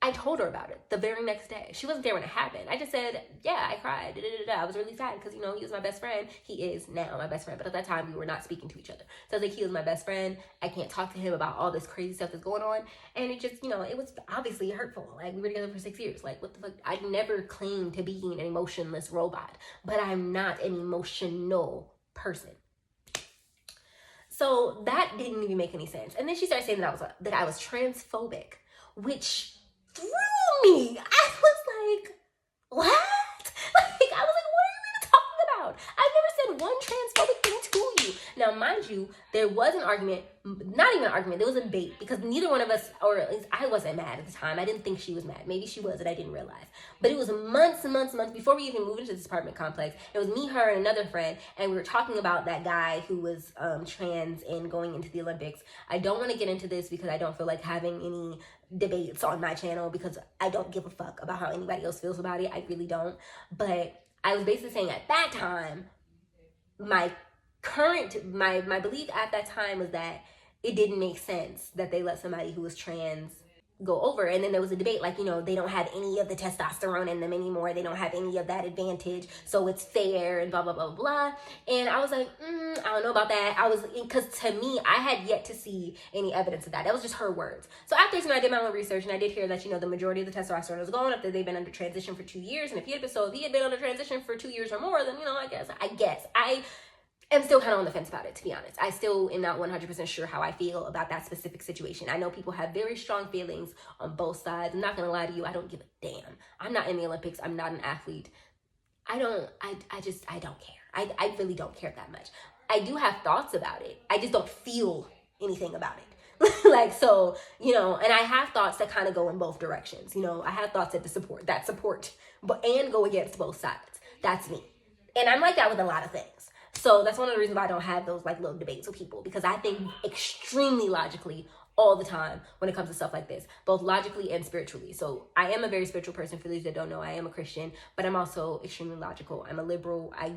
I told her about it the very next day. She wasn't there when it happened. I just said, yeah, I cried. I was really sad because, you know, he was my best friend. He is now my best friend. But at that time, we were not speaking to each other. So I was like, he was my best friend. I can't talk to him about all this crazy stuff that's going on. And it just, you know, it was obviously hurtful. Like, we were together for 6 years. Like, what the fuck? I never claimed to being an emotionless robot. But I'm not an emotional person. So that didn't even make any sense. And then she started saying that I was transphobic, which threw me. I was like, what? Like, I was like, what are you even talking about? I've never said one transphobic thing to you. Now, mind you, there was an argument, not even an argument, there was a debate, because neither one of us, or at least I wasn't mad at the time. I didn't think she was mad. Maybe she was, and I didn't realize. But it was months and months and months before we even moved into this apartment complex. It was me, her, and another friend, and we were talking about that guy who was trans and going into the Olympics. I don't want to get into this because I don't feel like having any debates on my channel because I don't give a fuck about how anybody else feels about it. I really don't. But I was basically saying at that time, my belief at that time was that it didn't make sense that they let somebody who was trans go over. And then there was a debate, like, you know, they don't have any of the testosterone in them anymore. They don't have any of that advantage. So it's fair and blah, blah, blah, blah. And I was like, I don't know about that. Because to me, I had yet to see any evidence of that. That was just her words. So after, you know, I did my own research and I did hear that, you know, the majority of the testosterone was gone after they've been under transition for 2 years. And if he had been under transition for 2 years or more, then, you know, I guess I'm still kind of on the fence about it, to be honest. I still am not 100% sure how I feel about that specific situation. I know people have very strong feelings on both sides. I'm not going to lie to you. I don't give a damn. I'm not in the Olympics. I'm not an athlete. I don't care. I really don't care that much. I do have thoughts about it. I just don't feel anything about it. Like, so, you know, and I have thoughts that kind of go in both directions. You know, I have thoughts that support, but and go against both sides. That's me. And I'm like that with a lot of things. So that's one of the reasons why I don't have those like little debates with people, because I think extremely logically all the time when it comes to stuff like this, both logically and spiritually. So I am a very spiritual person. For those that don't know, I am a Christian, but I'm also extremely logical. I'm a liberal. I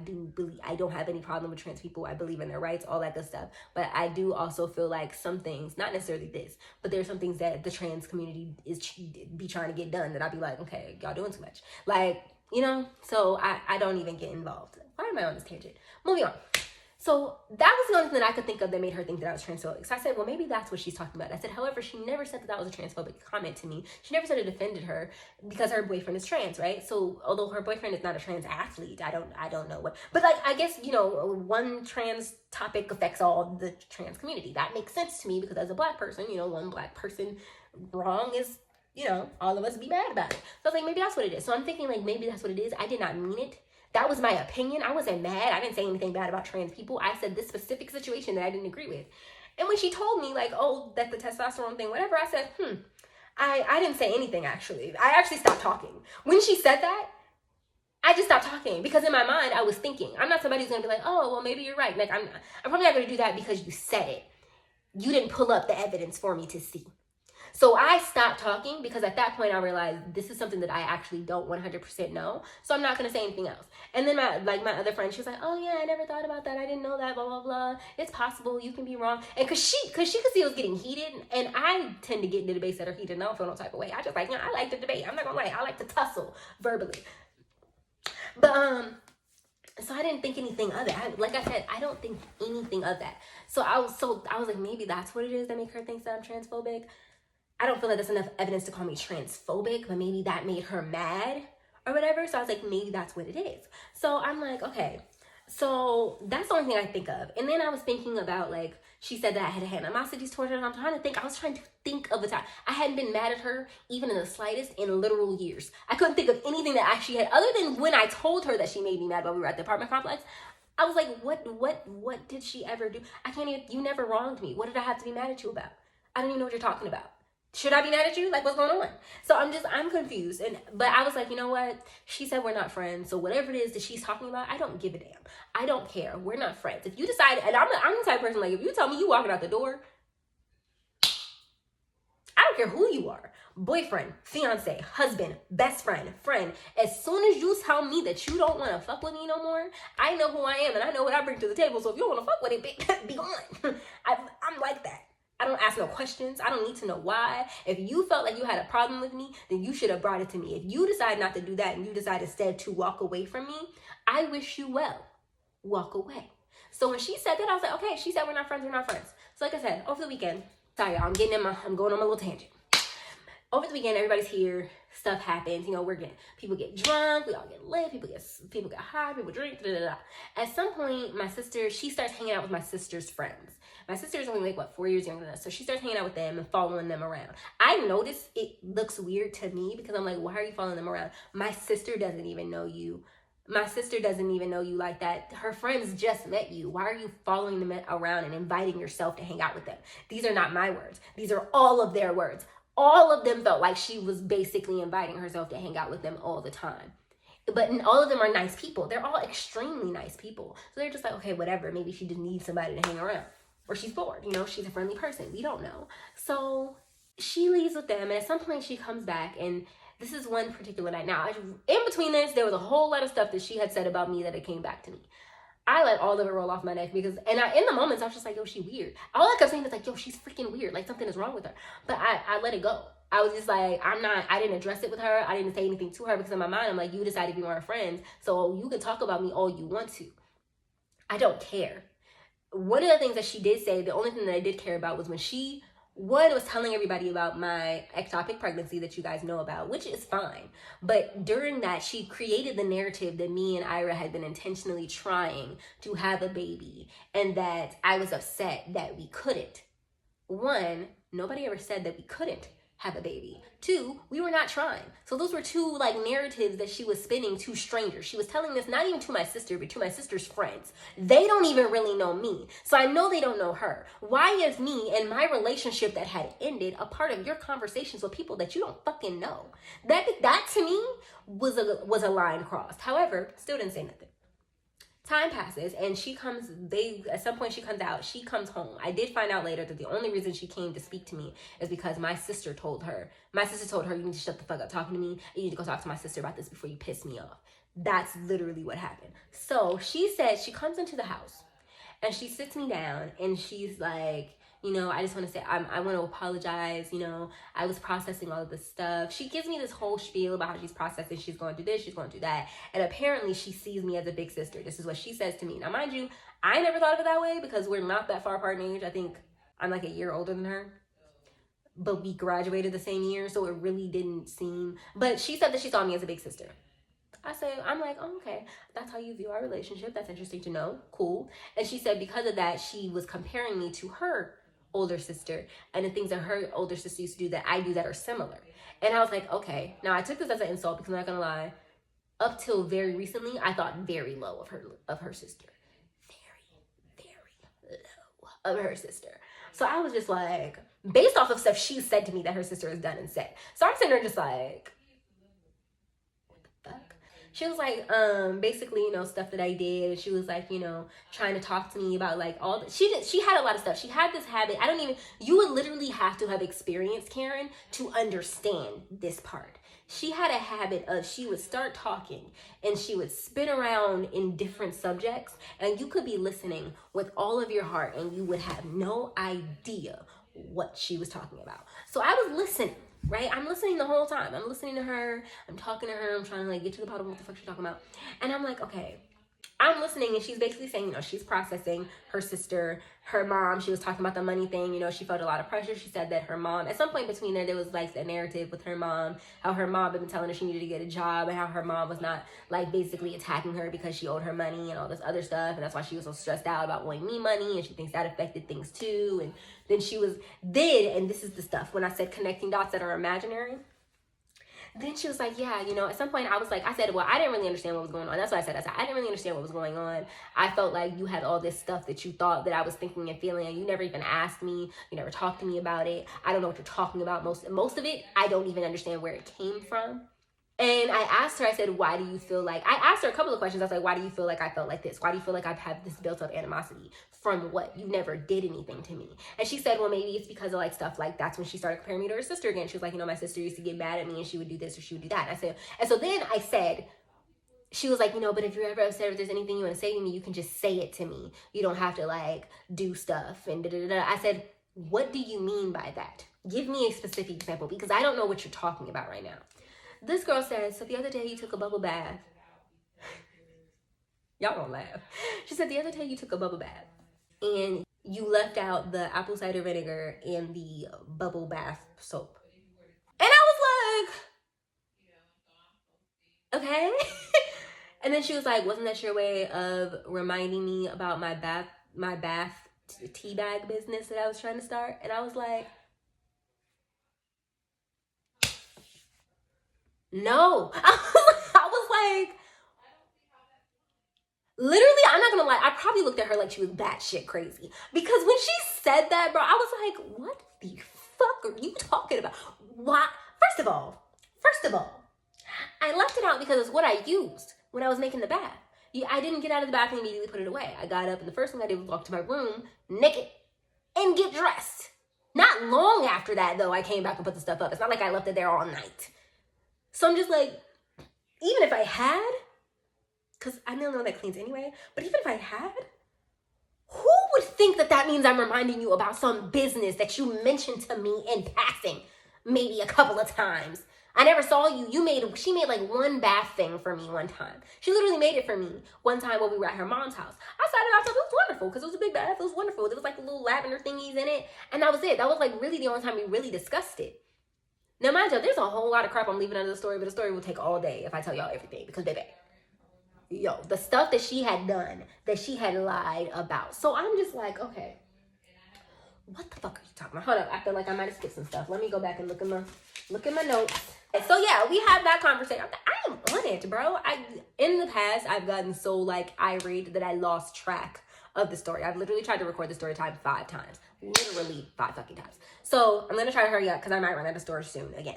don't have any problem with trans people. I believe in their rights, all that good stuff. But I do also feel like some things, not necessarily this, but there's some things that the trans community be trying to get done that I'll be like, okay, y'all doing too much. Like, you know, so I don't even get involved. Why am I on this tangent? Moving on. So that was the only thing that I could think of that made her think that I was transphobic. So I said, well, maybe that's what she's talking about. I said, however, she never said that was a transphobic comment to me. She never said it offended her because her boyfriend is trans, right? So although her boyfriend is not a trans athlete, I don't know what. But like, I guess, you know, one trans topic affects all the trans community. That makes sense to me because as a black person, you know, one black person wrong is, you know, all of us be mad about it. So I was like, maybe that's what it is. So I'm thinking like, maybe that's what it is. I did not mean it. That was my opinion. I wasn't mad. I didn't say anything bad about trans people. I said this specific situation that I didn't agree with. And when she told me like, oh, that the testosterone thing, whatever, I said, I didn't say anything actually. I actually stopped talking. When she said that, I just stopped talking because in my mind I was thinking, I'm not somebody who's gonna be like, oh, well, maybe you're right. Like I'm probably not gonna do that because you said it. You didn't pull up the evidence for me to see. So I stopped talking because at that point I realized this is something that I actually don't 100% know. So I'm not going to say anything else. And then my other friend, she was like, oh yeah, I never thought about that. I didn't know that, blah, blah, blah. It's possible. You can be wrong. And cause she could see it was getting heated. And I tend to get into debates that are heated and I don't feel no type of way. I just like, I like to debate. I'm not going to lie. I like to tussle verbally. But, so I didn't think anything of it. Like I said, I don't think anything of that. So I was like, maybe that's what it is that make her think that I'm transphobic. I don't feel like that's enough evidence to call me transphobic, but maybe that made her mad or whatever. So I was like, maybe that's what it is. So I'm like, okay. So that's the only thing I think of. And then I was thinking about, like, she said that I had animosities towards her. And I was trying to think of a time. I hadn't been mad at her even in the slightest in literal years. I couldn't think of anything that actually had, other than when I told her that she made me mad while we were at the apartment complex. I was like, what did she ever do? You never wronged me. What did I have to be mad at you about? I don't even know what you're talking about. Should I be mad at you? Like, what's going on? So I'm confused. But I was like, you know what? She said we're not friends. So whatever it is that she's talking about, I don't give a damn. I don't care. We're not friends. If you decide, and I'm the type of person, like, if you tell me you walking out the door, I don't care who you are. Boyfriend, fiance, husband, best friend, friend. As soon as you tell me that you don't want to fuck with me no more, I know who I am and I know what I bring to the table. So if you don't want to fuck with it, be gone. I'm like that. I don't ask no questions. I don't need to know why. If you felt like you had a problem with me, then you should have brought it to me. If you decide not to do that and you decide instead to walk away from me, I wish you well. Walk away. So when she said that, I was like, okay, she said we're not friends, we're not friends. So like I said, over the weekend, sorry y'all, I'm going on my little tangent. Over the weekend, everybody's here, stuff happens, people get drunk, we all get lit, people get high, people drink, da, da, da. At some point, my sister, she starts hanging out with my sister's friends. My sister is only 4 years younger than us, so she starts hanging out with them and following them around. I notice it looks weird to me because I'm like, why are you following them around? My sister doesn't even know you. My sister doesn't even know you like that. Her friends just met you. Why are you following them around and inviting yourself to hang out with them? These are not my words. These are all of their words. All of them felt like she was basically inviting herself to hang out with them all the time. But all of them are nice people. They're all extremely nice people. So they're just like, okay, whatever. Maybe she just needs somebody to hang around. Or she's bored. She's a friendly person. We don't know. So she leaves with them. And at some point she comes back. And this is one particular night. Now, in between this, there was a whole lot of stuff that she had said about me that it came back to me. I let all of it roll off my neck because, in the moments, I was just like, yo, she weird. All I kept saying is like, yo, she's freaking weird. Like, something is wrong with her. But I let it go. I was just like, I didn't address it with her. I didn't say anything to her because in my mind, I'm like, you decided we weren't friends. So you can talk about me all you want to. I don't care. One of the things that she did say, the only thing that I did care about was when she was telling everybody about my ectopic pregnancy that you guys know about, which is fine. But during that, she created the narrative that me and Ira had been intentionally trying to have a baby and that I was upset that we couldn't. One, nobody ever said that we couldn't have a baby. Two, we were not trying. So those were two narratives that she was spinning to strangers. She was telling this not even to my sister, but to my sister's friends. They don't even really know me. So I know they don't know her. Why is me and my relationship that had ended a part of your conversations with people that you don't fucking know? That to me was a line crossed. However, still didn't say nothing. Time passes and at some point she comes out, she comes home. I did find out later that the only reason she came to speak to me is because my sister told her, you need to shut the fuck up talking to me. You need to go talk to my sister about this before you piss me off. That's literally what happened. So she said, she comes into the house and she sits me down and she's like, I just want to say, I want to apologize. I was processing all of this stuff. She gives me this whole spiel about how she's processing. She's going through this, she's going through that. And apparently she sees me as a big sister. This is what she says to me. Now, mind you, I never thought of it that way because we're not that far apart in age. I think I'm like a year older than her. But we graduated the same year, so it really didn't seem. But she said that she saw me as a big sister. I'm like, oh, okay. That's how you view our relationship. That's interesting to know. Cool. And she said because of that, she was comparing me to her older sister and the things that her older sister used to do that I do that are similar. And I was like, okay. Now I took this as an insult because I'm not gonna lie. Up till very recently, I thought very low of her sister. Very, very low of her sister. So I was just like, based off of stuff she said to me that her sister has done and said. So I'm sitting there just like, what the fuck? She was like, basically, you know, stuff that I did. And she was like, you know, trying to talk to me about like all the, she had a lot of stuff. She had this habit. You would literally have to have experienced Karen to understand this part. She had a habit of, she would start talking and she would spin around in different subjects, and you could be listening with all of your heart and you would have no idea what she was talking about. So I was listening, right? I'm listening the whole time. I'm listening to her. I'm talking to her. I'm trying to like get to the bottom of what the fuck she's talking about. And I'm like, okay, I'm listening, and she's basically saying, you know, she's processing her sister, her mom. She was talking about the money thing. You know, she felt a lot of pressure. She said that her mom, at some point between there was like a narrative with her mom, how her mom had been telling her she needed to get a job, and how her mom was not like basically attacking her because she owed her money and all this other stuff. And that's why she was so stressed out about owing me money. And she thinks that affected things too. And then and this is the stuff when I said connecting dots that are imaginary. Then she was like, yeah, you know, at some point I said, well, I didn't really understand what was going on. That's what I said. I didn't really understand what was going on. I felt like you had all this stuff that you thought that I was thinking and feeling, and you never even asked me. You never talked to me about it. I don't know what you're talking about. Most of it, I don't even understand where it came from. And I asked her, I said, why do you feel like, I asked her a couple of questions. I was like, why do you feel like I felt like this? Why do you feel like I've had this built up animosity from what? You never did anything to me. And she said, well, maybe it's because of like stuff like, that's when she started comparing me to her sister again. She was like, you know, my sister used to get mad at me and she would do this or she would do that. And I said, and so then I said, she was like, you know, but if you're ever upset, if there's anything you want to say to me, you can just say it to me. You don't have to like do stuff and da-da-da-da. I said, what do you mean by that? Give me a specific example, because I don't know what you're talking about right now. This girl says, so the other day you took a bubble bath. Y'all don't laugh. She said, the other day you took a bubble bath and you left out the apple cider vinegar and the bubble bath soap. And I was like, okay. And then she was like, wasn't that your way of reminding me about my bath tea bag business that I was trying to start? And I was like, no. I was like, literally, I'm not gonna lie, I probably looked at her like she was batshit crazy. Because when she said that, bro, I was like, what the fuck are you talking about? Why? First of all, I left it out because it's what I used when I was making the bath. I didn't get out of the bath and immediately put it away. I got up and the first thing I did was walk to my room naked and get dressed. Not long after that, though, I came back and put the stuff up. It's not like I left it there all night. So I'm just like, even if I had, because I don't know that cleans anyway, but even if I had, who would think that that means I'm reminding you about some business that you mentioned to me in passing maybe a couple of times? I never saw you. She made like one bath thing for me one time. She literally made it for me one time when we were at her mom's house. I started off, it was wonderful because it was a big bath. It was wonderful. There was like little lavender thingies in it. And that was it. That was like really the only time we really discussed it. Now, mind you, there's a whole lot of crap I'm leaving out of the story, but the story will take all day if I tell y'all everything because baby, yo, the stuff that she had done, that she had lied about. So I'm just like, okay, what the fuck are you talking about? Hold up, I feel like I might have skipped some stuff. Let me go back and look at my notes. So yeah, we had that conversation. I am on it, bro. In the past, I've gotten so like irate that I lost track of the story. I've literally tried to record the story time 5 times. Literally 5 fucking times. So I'm gonna try to hurry up because I might run out of storage soon again.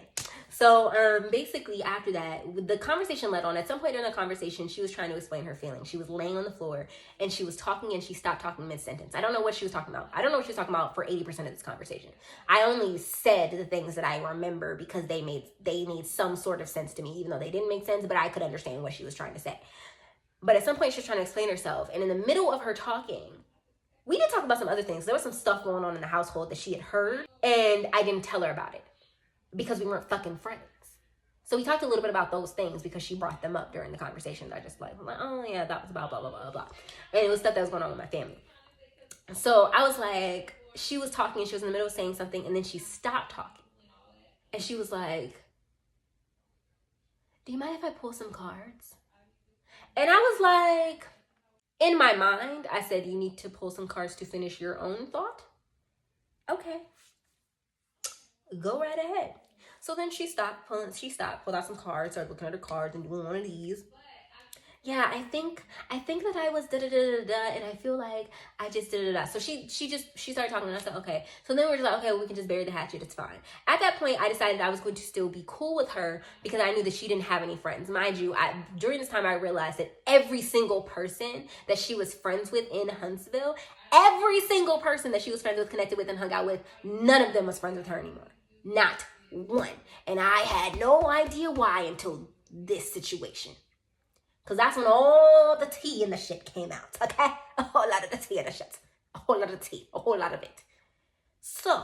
So basically after that, the conversation led on. At some point in the conversation, she was trying to explain her feelings. She was laying on the floor and she was talking and she stopped talking mid-sentence. I don't know what she was talking about. I don't know what she was talking about for 80% of this conversation. I only said the things that I remember because they made some sort of sense to me, even though they didn't make sense, but I could understand what she was trying to say. But at some point she was trying to explain herself, and in the middle of her talking, we did talk about some other things. There was some stuff going on in the household that she had heard, and I didn't tell her about it because we weren't fucking friends. So we talked a little bit about those things because she brought them up during the conversation. I just like, oh yeah, that was about blah, blah, blah, blah. And it was stuff that was going on with my family. So I was like, she was talking and she was in the middle of saying something, and then she stopped talking. And she was like, do you mind if I pull some cards? And I was like, in my mind, I said, you need to pull some cards to finish your own thought? Okay. Go right ahead. So then she stopped, pulled out some cards, started looking at her cards and doing one of these. yeah, I think that I was da da da da da, and I feel like I just da da da. So she started talking, and I said, okay. So then we're just like, okay, well, we can just bury the hatchet. It's fine. At that point, I decided I was going to still be cool with her because I knew that she didn't have any friends. Mind you, during this time I realized that every single person that she was friends with in Huntsville, every single person that she was friends with, connected with, and hung out with, none of them was friends with her anymore. Not one. And I had no idea why until this situation. Because that's when all the tea in the shit came out, okay? A whole lot of the tea in the shit. A whole lot of tea. A whole lot of it. So,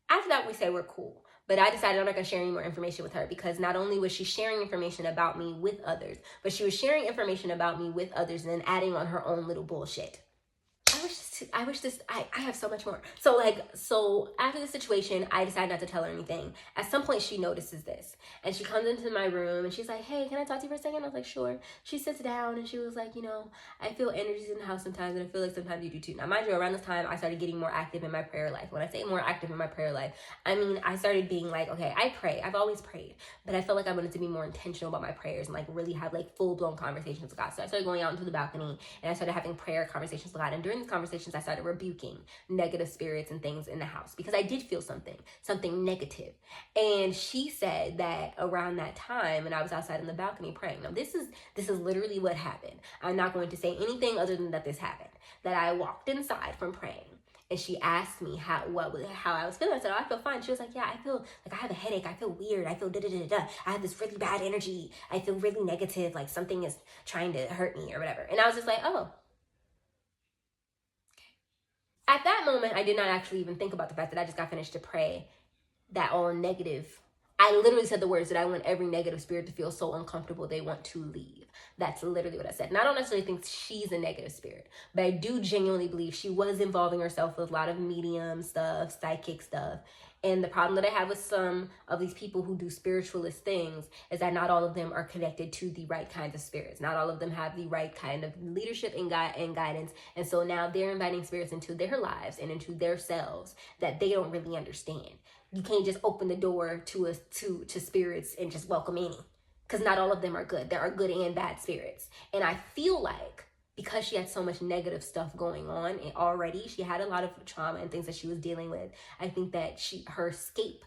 after that, we say we're cool. But I decided I'm not going to share any more information with her because not only was she sharing information about me with others, but she was sharing information about me with others and then adding on her own little bullshit. I have so much more. So after the situation, I decided not to tell her anything. At some point, she notices this. And she comes into my room and she's like, hey, can I talk to you for a second? I was like, sure. She sits down and she was like, I feel energies in the house sometimes and I feel like sometimes you do too. Now, mind you, around this time, I started getting more active in my prayer life. When I say more active in my prayer life, I mean, I started being like, okay, I pray. I've always prayed. But I felt like I wanted to be more intentional about my prayers and really have full-blown conversations with God. So I started going out into the balcony and I started having prayer conversations with God. And during these conversations, I started rebuking negative spirits and things in the house because I did feel something negative. And she said that around that time, and I was outside in the balcony praying. Now, this is literally what happened. I'm not going to say anything other than that this happened. That I walked inside from praying. And she asked me how I was feeling. I said, oh, I feel fine. She was like, yeah, I feel like I have a headache. I feel weird. I feel da-da-da-da. I have this really bad energy. I feel really negative, like something is trying to hurt me or whatever. And I was just like, oh. At that moment, I did not actually even think about the fact that I just got finished to pray that all negative. I literally said the words that I want every negative spirit to feel so uncomfortable they want to leave. That's literally what I said. And I don't necessarily think she's a negative spirit, but I do genuinely believe she was involving herself with a lot of medium stuff, psychic stuff. And the problem that I have with some of these people who do spiritualist things is that not all of them are connected to the right kinds of spirits. Not all of them have the right kind of leadership and guidance. And so now they're inviting spirits into their lives and into their selves that they don't really understand. You can't just open the door to spirits and just welcome any, because not all of them are good. There are good and bad spirits. And I feel like because she had so much negative stuff going on and already, she had a lot of trauma and things that she was dealing with. I think that her escape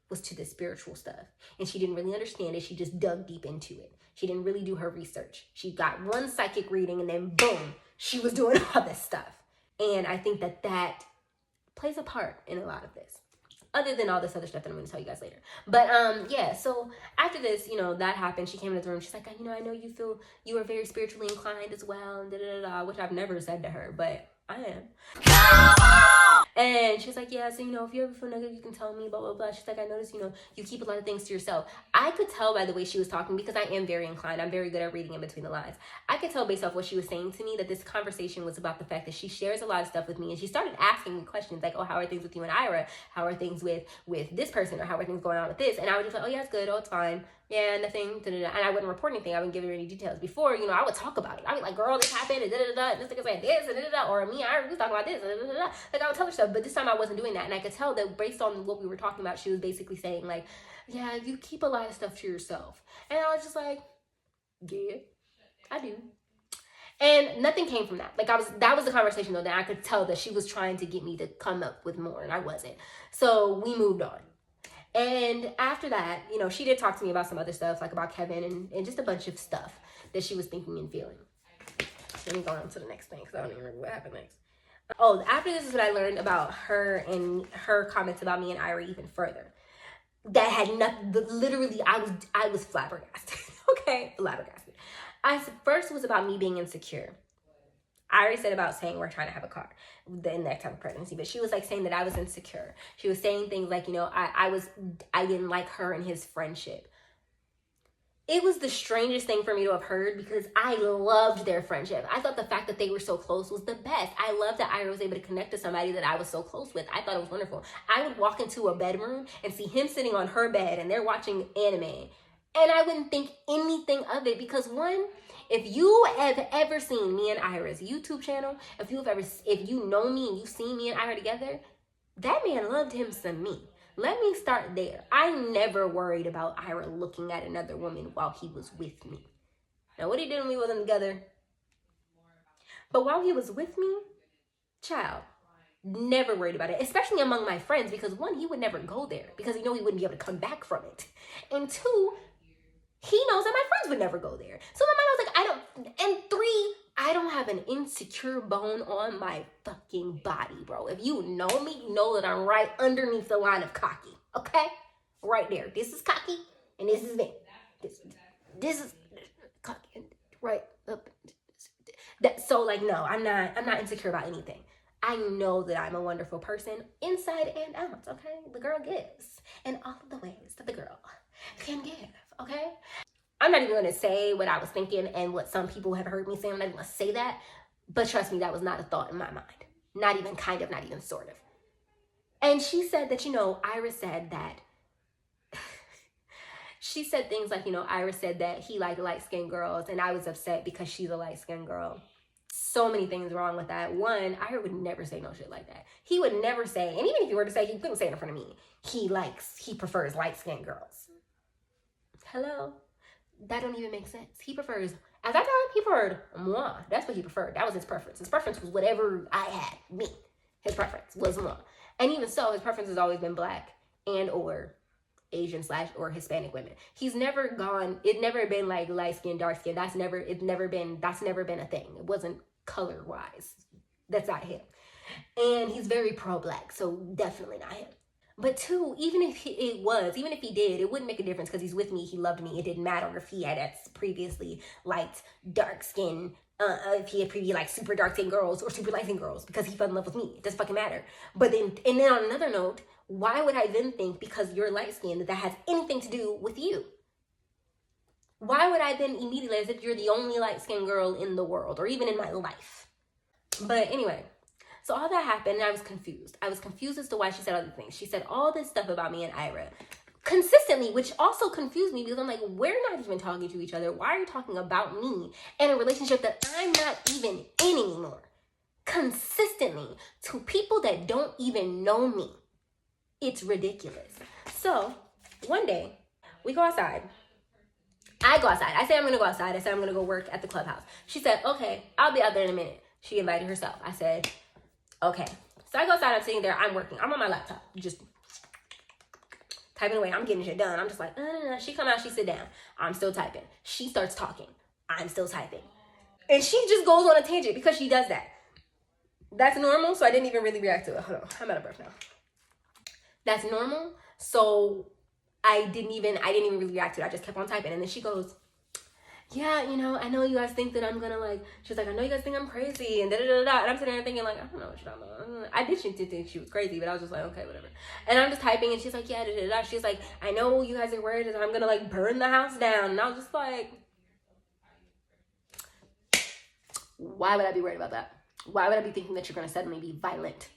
was to the spiritual stuff. And she didn't really understand it. She just dug deep into it. She didn't really do her research. She got one psychic reading and then boom, she was doing all this stuff. And I think that plays a part in a lot of this. Other than all this other stuff that I'm going to tell you guys later. But, yeah, so after this, that happened. She came into the room. She's like, I know you feel you are very spiritually inclined as well, and da-da-da-da, which I've never said to her, but I am. And she's like, yeah, so, if you ever feel negative, you can tell me, blah, blah, blah. She's like, I noticed, you keep a lot of things to yourself. I could tell by the way she was talking, because I am very inclined. I'm very good at reading in between the lines. I could tell based off what she was saying to me that this conversation was about the fact that she shares a lot of stuff with me. And she started asking me questions like, oh, how are things with you and Ira? How are things with this person? Or how are things going on with this? And I would just like, oh, yeah, it's good. Oh, it's fine. Yeah, nothing. Da-da-da. And I wouldn't report anything. I wouldn't give her any details. Before, I would talk about it. I'd be like, girl, this happened, and da-da-da-da, and this nigga said this, and da-da-da, or me, I was talking about this, and da-da-da-da. Like, I would tell her stuff, but this time I wasn't doing that. And I could tell that based on what we were talking about, she was basically saying, like, yeah, you keep a lot of stuff to yourself. And I was just like, yeah, I do. And nothing came from that. That was the conversation, though, that I could tell that she was trying to get me to come up with more, and I wasn't. So we moved on. And after that, she did talk to me about some other stuff, like about Kevin and just a bunch of stuff that she was thinking and feeling. Let me go on to the next thing, because I don't even remember what happened next. Oh, after this is what I learned about her and her comments about me and Ira even further. That had nothing, literally, I was flabbergasted. Okay, flabbergasted. First was about me being insecure. I already said about saying we're trying to have a car in that type of pregnancy, but she was like saying that I was insecure. She was saying things like, I didn't like her and his friendship. It was the strangest thing for me to have heard because I loved their friendship. I thought the fact that they were so close was the best. I loved that Ira was able to connect to somebody that I was so close with. I thought it was wonderful. I would walk into a bedroom and see him sitting on her bed and they're watching anime. And I wouldn't think anything of it because one, if you have ever seen me and Ira's YouTube channel, if you know me and you've seen me and Ira together, that man loved him some me. Let me start there. I never worried about Ira looking at another woman while he was with me. Now, what he did when we wasn't together. But while he was with me, child, never worried about it, especially among my friends, because one, he would never go there because he know he wouldn't be able to come back from it. And two, he knows that my friends would never go there. So my mind was like, I don't, and three, I don't have an insecure bone on my fucking body, bro. If you know me, you know that I'm right underneath the line of cocky, okay? Right there. This is cocky, and this is me. This is cocky, right up. So like, no, I'm not insecure about anything. I know that I'm a wonderful person inside and out, okay? The girl gives in all of the ways that the girl can give, okay? I'm not even going to say what I was thinking and what some people have heard me say. I'm not even going to say that. But trust me, that was not a thought in my mind. Not even kind of, not even sort of. And she said that, Iris said that, she said things like, Iris said that he liked light-skinned girls, and I was upset because she's a light-skinned girl. So many things wrong with that. One, I would never say no shit like that. He would never say, and even if he were to say, he couldn't say it in front of me, he prefers light-skinned girls. Hello? That don't even make sense. He prefers, at that time, he preferred moi. That's what he preferred. That was his preference. His preference was whatever I had, me. His preference was moi. And even so, his preference has always been black and or Asian / or Hispanic women. He's never gone, it never been like light skin, dark skin. That's never been a thing. It wasn't color wise. That's not him. And he's very pro-black, so definitely not him. But two, even if he did, it wouldn't make a difference because he's with me, he loved me. It didn't matter if he had previously liked dark skin, if he had previously liked super dark skin girls or super light skin girls, because he fell in love with me. It doesn't fucking matter. But then on another note, why would I then think because you're light skinned that has anything to do with you? Why would I then immediately, as if you're the only light skinned girl in the world or even in my life? But anyway. So all that happened, and I was confused. I was confused as to why she said other things. She said all this stuff about me and Ira consistently, which also confused me because I'm like, we're not even talking to each other. Why are you talking about me in a relationship that I'm not even in anymore? Consistently to people that don't even know me. It's ridiculous. So one day we go outside. I go outside. I say I'm going to go outside. I said I'm going to go work at the clubhouse. She said, okay, I'll be out there in a minute. She invited herself. I said, okay. So I go outside, I'm sitting there, I'm working. I'm on my laptop, just typing away. I'm getting shit done. I'm just like, She come out, she sit down. I'm still typing. She starts talking. I'm still typing. And she just goes on a tangent because she does that. That's normal, so I didn't even really react to it. Hold on, I'm out of breath now. That's normal, so I didn't even really react to it. I just kept on typing. And then she goes, yeah, I know you guys think that I'm gonna she's like, I know you guys think I'm crazy and da-da-da-da. And I'm sitting there thinking like, I don't know what you're talking about. I did think she was crazy, but I was just like, okay, whatever. And I'm just typing and she's like, yeah, da-da-da. She's like, I know you guys are worried that I'm gonna burn the house down. And I was just like, why would I be worried about that? Why would I be thinking that you're gonna suddenly be violent?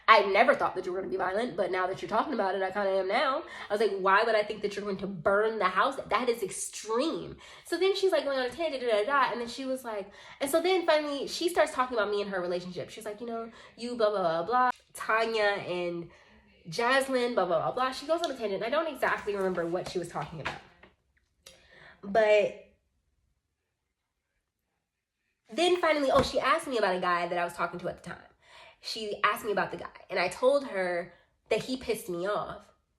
I never thought that you were going to be violent, but now that you're talking about it, I kind of am now. I was like, why would I think that you're going to burn the house? That is extreme. So then she's like going on a tangent, and then she was like, and so then finally she starts talking about me and her relationship. She's like, you blah, blah, blah, blah. Tanya and Jaslyn, blah, blah, blah, blah. She goes on a tangent. I don't exactly remember what she was talking about. But then finally, she asked me about a guy that I was talking to at the time. She asked me about the guy, and I told her that he pissed me off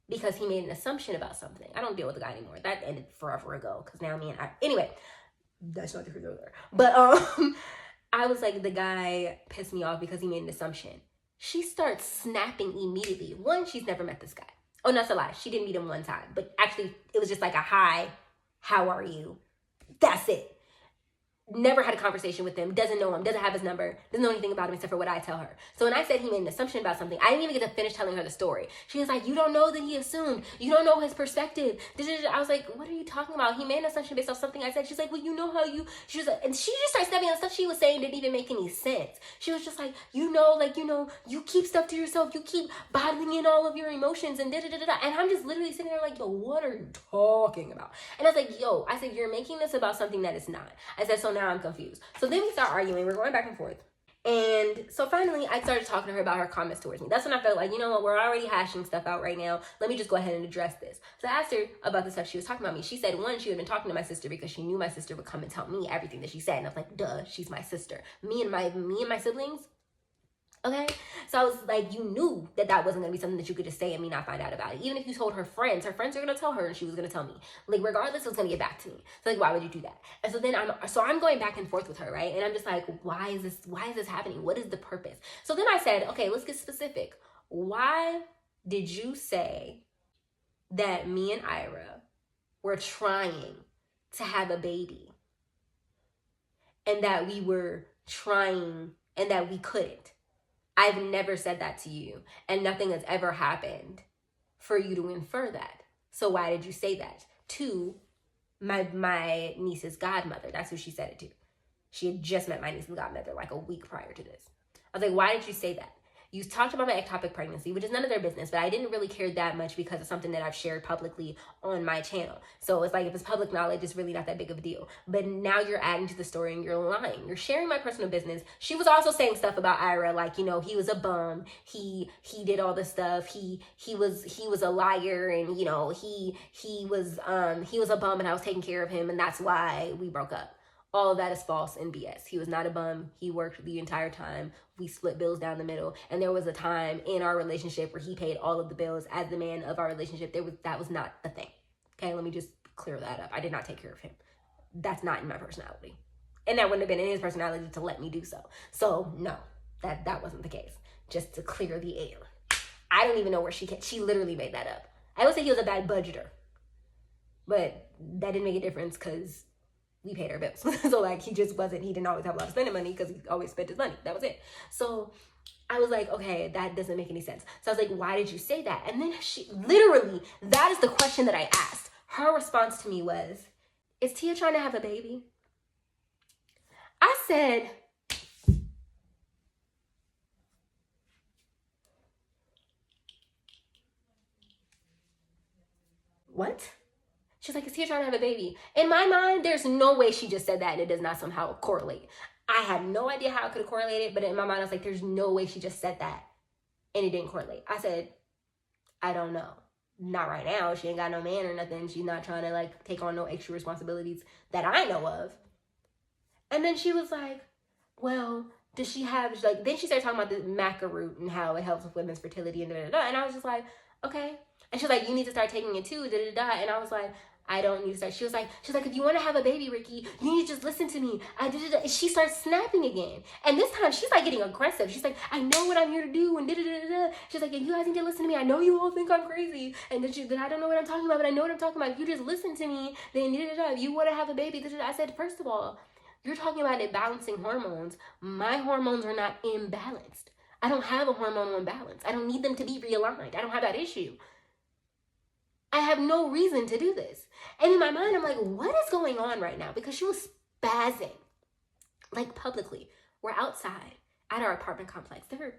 because he made an assumption about something. I don't deal with the guy anymore. That ended forever ago because now anyway, that's not the truth over there. But I was like, the guy pissed me off because he made an assumption. She starts snapping immediately. One, she's never met this guy. Oh, no, that's a lie. She didn't meet him one time, but actually it was just like a hi, how are you? That's it. Never had a conversation with him, doesn't know him, doesn't have his number, doesn't know anything about him except for what I tell her. So when I said he made an assumption about something, I didn't even get to finish telling her the story. She was like, you don't know that he assumed. You don't know his perspective. I was like, what are you talking about? He made an assumption based off something I said. She's like, well, you know how you, she was like, and she just started stepping on stuff she was saying didn't even make any sense. She was just like, you keep stuff to yourself. You keep bottling in all of your emotions and da-da-da-da. And I'm just literally sitting there like, yo, what are you talking about? And I was like, I said, you're making this about something that it's not. I said, so now I'm confused. So then we start arguing. We're going back and forth. And so finally, I started talking to her about her comments towards me. That's when I felt like, you know what, we're already hashing stuff out right now. Let me just go ahead and address this. So I asked her about the stuff she was talking about me. She said, one, she had been talking to my sister because she knew my sister would come and tell me everything that she said. And I was like, duh, she's my sister. Me and my siblings. Okay, so I was like, you knew that wasn't gonna be something that you could just say and me not find out about it. Even if you told her friends are gonna tell her, and she was gonna tell me. Like, regardless, it was gonna get back to me. So like, why would you do that? And so then I'm going back and forth with her, right? And I'm just like, why is this happening? What is the purpose? So then I said, okay, let's get specific. Why did you say that me and Ira were trying to have a baby, and that we were trying and that we couldn't? I've never said that to you, and nothing has ever happened for you to infer that. So why did you say that? To my niece's godmother. That's who she said it to. She had just met my niece's godmother like a week prior to this. I was like, why did you say that? You talked about my ectopic pregnancy, which is none of their business, but I didn't really care that much because it's something that I've shared publicly on my channel. So it's like, if it's public knowledge, it's really not that big of a deal. But now you're adding to the story and you're lying. You're sharing my personal business. She was also saying stuff about Ira, like, you know, he was a bum. He did all this stuff. He was a liar, and, you know, he was a bum, and I was taking care of him, and that's why we broke up. All of that is false and BS. He was not a bum. He worked the entire time. We split bills down the middle. And there was a time in our relationship where he paid all of the bills as the man of our relationship. That was not the thing. Okay, let me just clear that up. I did not take care of him. That's not in my personality. And that wouldn't have been in his personality to let me do so. So no, that wasn't the case. Just to clear the air. I don't even know where she literally made that up. I would say he was a bad budgeter. But that didn't make a difference because we paid our bills. So like, he didn't always have a lot of spending money because he always spent his money. That was it. So I was like, okay, that doesn't make any sense. So I was like, why did you say that? And then that is the question that I asked. Her response to me was, is Tia trying to have a baby? I said, what? She's like, is Tia trying to have a baby? In my mind, there's no way she just said that and it does not somehow correlate. I had no idea how it could have correlated, but in my mind, I was like, there's no way she just said that and it didn't correlate. I said, I don't know. Not right now. She ain't got no man or nothing. She's not trying to like take on no extra responsibilities that I know of. And then she was like, well, does she have, like, then she started talking about the maca root and how it helps with women's fertility and da-da-da. And I was just like, okay. And she was like, you need to start taking it too, da-da-da. And I was like, I don't need to start. She's like, if you want to have a baby, Ricky, you need to just listen to me. And she starts snapping again. And this time she's like getting aggressive. She's like, I know what I'm here to do. And da-da-da-da. She's like, you guys need to listen to me. I know you all think I'm crazy. And that I don't know what I'm talking about, but I know what I'm talking about. If you just listen to me, then da-da-da. If you want to have a baby, da-da-da. I said, first of all, you're talking about it balancing hormones. My hormones are not imbalanced. I don't have a hormonal imbalance. I don't need them to be realigned. I don't have that issue. I have no reason to do this. And in my mind, I'm like, what is going on right now? Because she was spazzing, like publicly. We're outside at our apartment complex. There are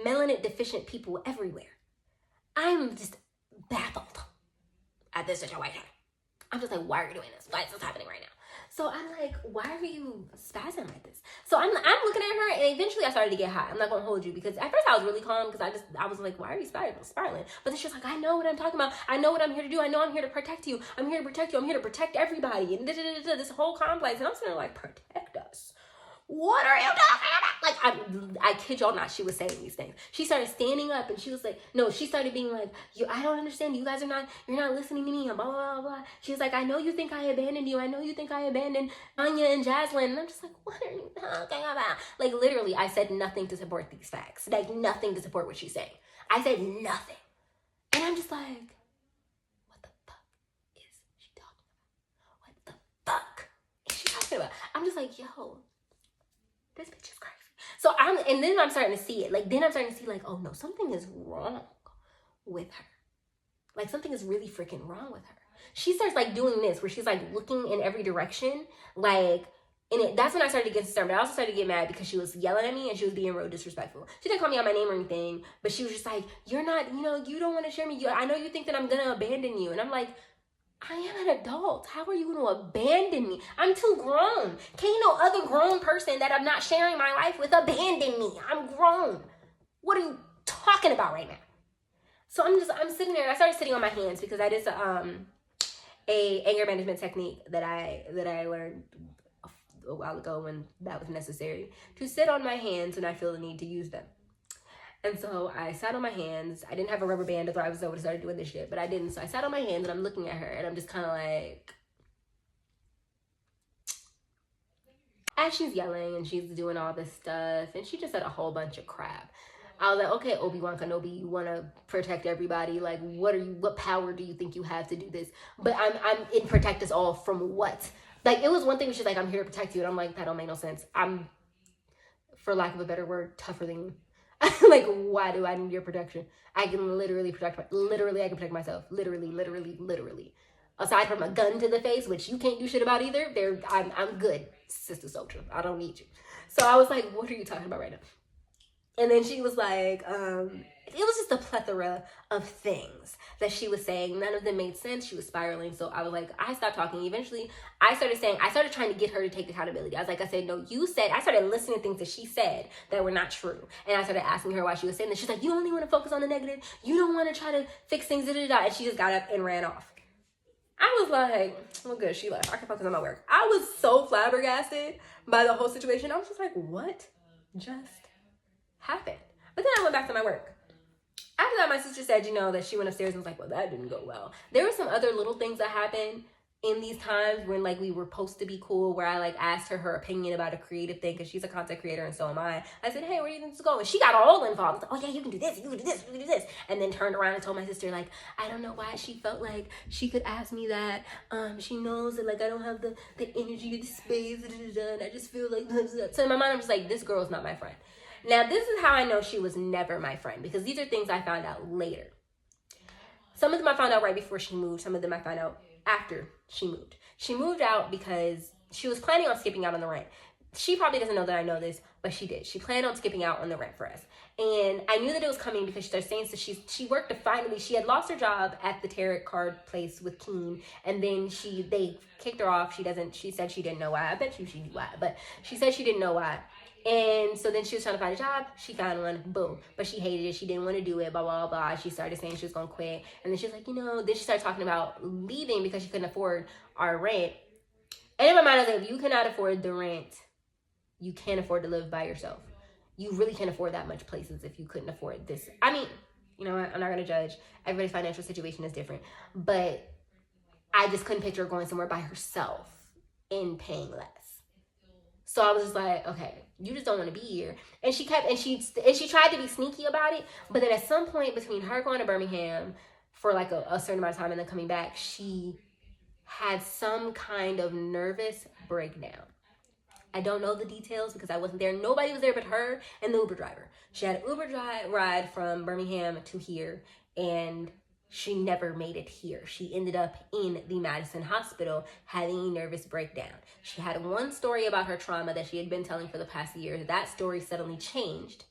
melanin deficient people everywhere. I'm just baffled at this situation. I'm just like, why are you doing this? Why is this happening right now? So I'm like, why are you spazzing like this? So I'm looking at her, and eventually I started to get hot. I'm not gonna hold you, because at first I was really calm because I was like, why are you spiraling? But then she was like, I know what I'm talking about. I know what I'm here to do. I know I'm here to protect you. I'm here to protect you. I'm here to protect everybody. And this whole complex. And I'm sitting there like, protect us. What are you talking about? Like, I kid y'all not, she was saying these things. She started standing up and she was like, no, she started being like, I don't understand. You guys you're not listening to me, and blah, blah, blah, blah. She was like, I know you think I abandoned you. I know you think I abandoned Anya and Jaslyn. And I'm just like, what are you talking about? Like, literally, I said nothing to support these facts. Like, nothing to support what she's saying. I said nothing. And I'm just like, what the fuck is she talking about? What the fuck is she talking about? I'm just like, yo, this bitch is crazy. So then I'm starting to see it. Like, then I'm starting to see, like, oh no, something is wrong with her. Like, something is really freaking wrong with her. She starts, like, doing this, where she's, like, looking in every direction. Like, that's when I started to get concerned. But I also started to get mad because she was yelling at me and she was being real disrespectful. She didn't call me out my name or anything, but she was just like, you're not, you don't want to share me. I know you think that I'm going to abandon you. And I'm like, I am an adult. How are you going to abandon me? I'm too grown. Can't no other grown person that I'm not sharing my life with abandon me. I'm grown. What are you talking about right now? So I'm sitting there. I started sitting on my hands because that is a anger management technique that I learned a while ago when that was necessary, to sit on my hands when I feel the need to use them. And so I sat on my hands. I didn't have a rubber band, or I would have started doing this shit, but I didn't. So I sat on my hands and I'm looking at her and I'm just kind of like, as she's yelling and she's doing all this stuff, and she just said a whole bunch of crap. I was like, okay, Obi-Wan Kenobi, you want to protect everybody. Like, what power do you think you have to do this? But I'm in protect us all from what? Like, it was one thing, she's like, I'm here to protect you. And I'm like, that don't make no sense. I'm, for lack of a better word, tougher than you. Like, why do I need your protection? I can literally protect, I can protect myself. Literally. Aside from a gun to the face, which you can't do shit about either, I'm good, Sister Soldier. I don't need you. So I was like, what are you talking about right now? And then she was like, it was just a plethora of things that she was saying. None of them made sense. She was spiraling. So I was like, I stopped talking. Eventually, I started trying to get her to take accountability. I said, no, you said, I started listening to things that she said that were not true. And I started asking her why she was saying that. She's like, you only want to focus on the negative. You don't want to try to fix things, And she just got up and ran off. I was like, well, good. She left. I can focus on my work. I was so flabbergasted by the whole situation. I was just like, what just happened? But then I went back to my work. After that, my sister said, that she went upstairs and was like, well, that didn't go well. There were some other little things that happened in these times when, like, we were supposed to be cool, where I, like, asked her opinion about a creative thing, because she's a content creator and so am I. I said, hey, where do you think this is going? She got all involved. Like, oh, yeah, you can do this, you can do this, you can do this. And then turned around and told my sister, like, I don't know why she felt like she could ask me that. She knows that, like, I don't have the energy, the space, and I just feel like... So in my mind, I'm just like, this girl's not my friend. Now, this is how I know she was never my friend, because these are things I found out later. Some of them I found out right before she moved. Some of them I found out after she moved. She moved out because she was planning on skipping out on the rent. She probably doesn't know that I know this, but she did. She planned on skipping out on the rent for us. And I knew that it was coming because she started saying, so she worked to finally, she had lost her job at the tarot card place with Keen. And then they kicked her off. She said she didn't know why. I bet you she knew why, but she said she didn't know why. And so then she was trying to find a job. She found one. Boom. But she hated it. She didn't want to do it. Blah, blah, blah. She started saying she was going to quit. And then she was like, then she started talking about leaving because she couldn't afford our rent. And in my mind, I was like, if you cannot afford the rent, you can't afford to live by yourself. You really can't afford that much places if you couldn't afford this. I mean, you know what? I'm not going to judge. Everybody's financial situation is different. But I just couldn't picture her going somewhere by herself and paying less. So I was just like, okay, you just don't want to be here. And she tried to be sneaky about it. But then at some point between her going to Birmingham for like a certain amount of time and then coming back, she had some kind of nervous breakdown. I don't know the details because I wasn't there. Nobody was there but her and the Uber driver. She had an Uber ride from Birmingham to here, and she never made it here. She ended up in the Madison hospital having a nervous breakdown. She had one story about her trauma that she had been telling for the past years. That story suddenly changed,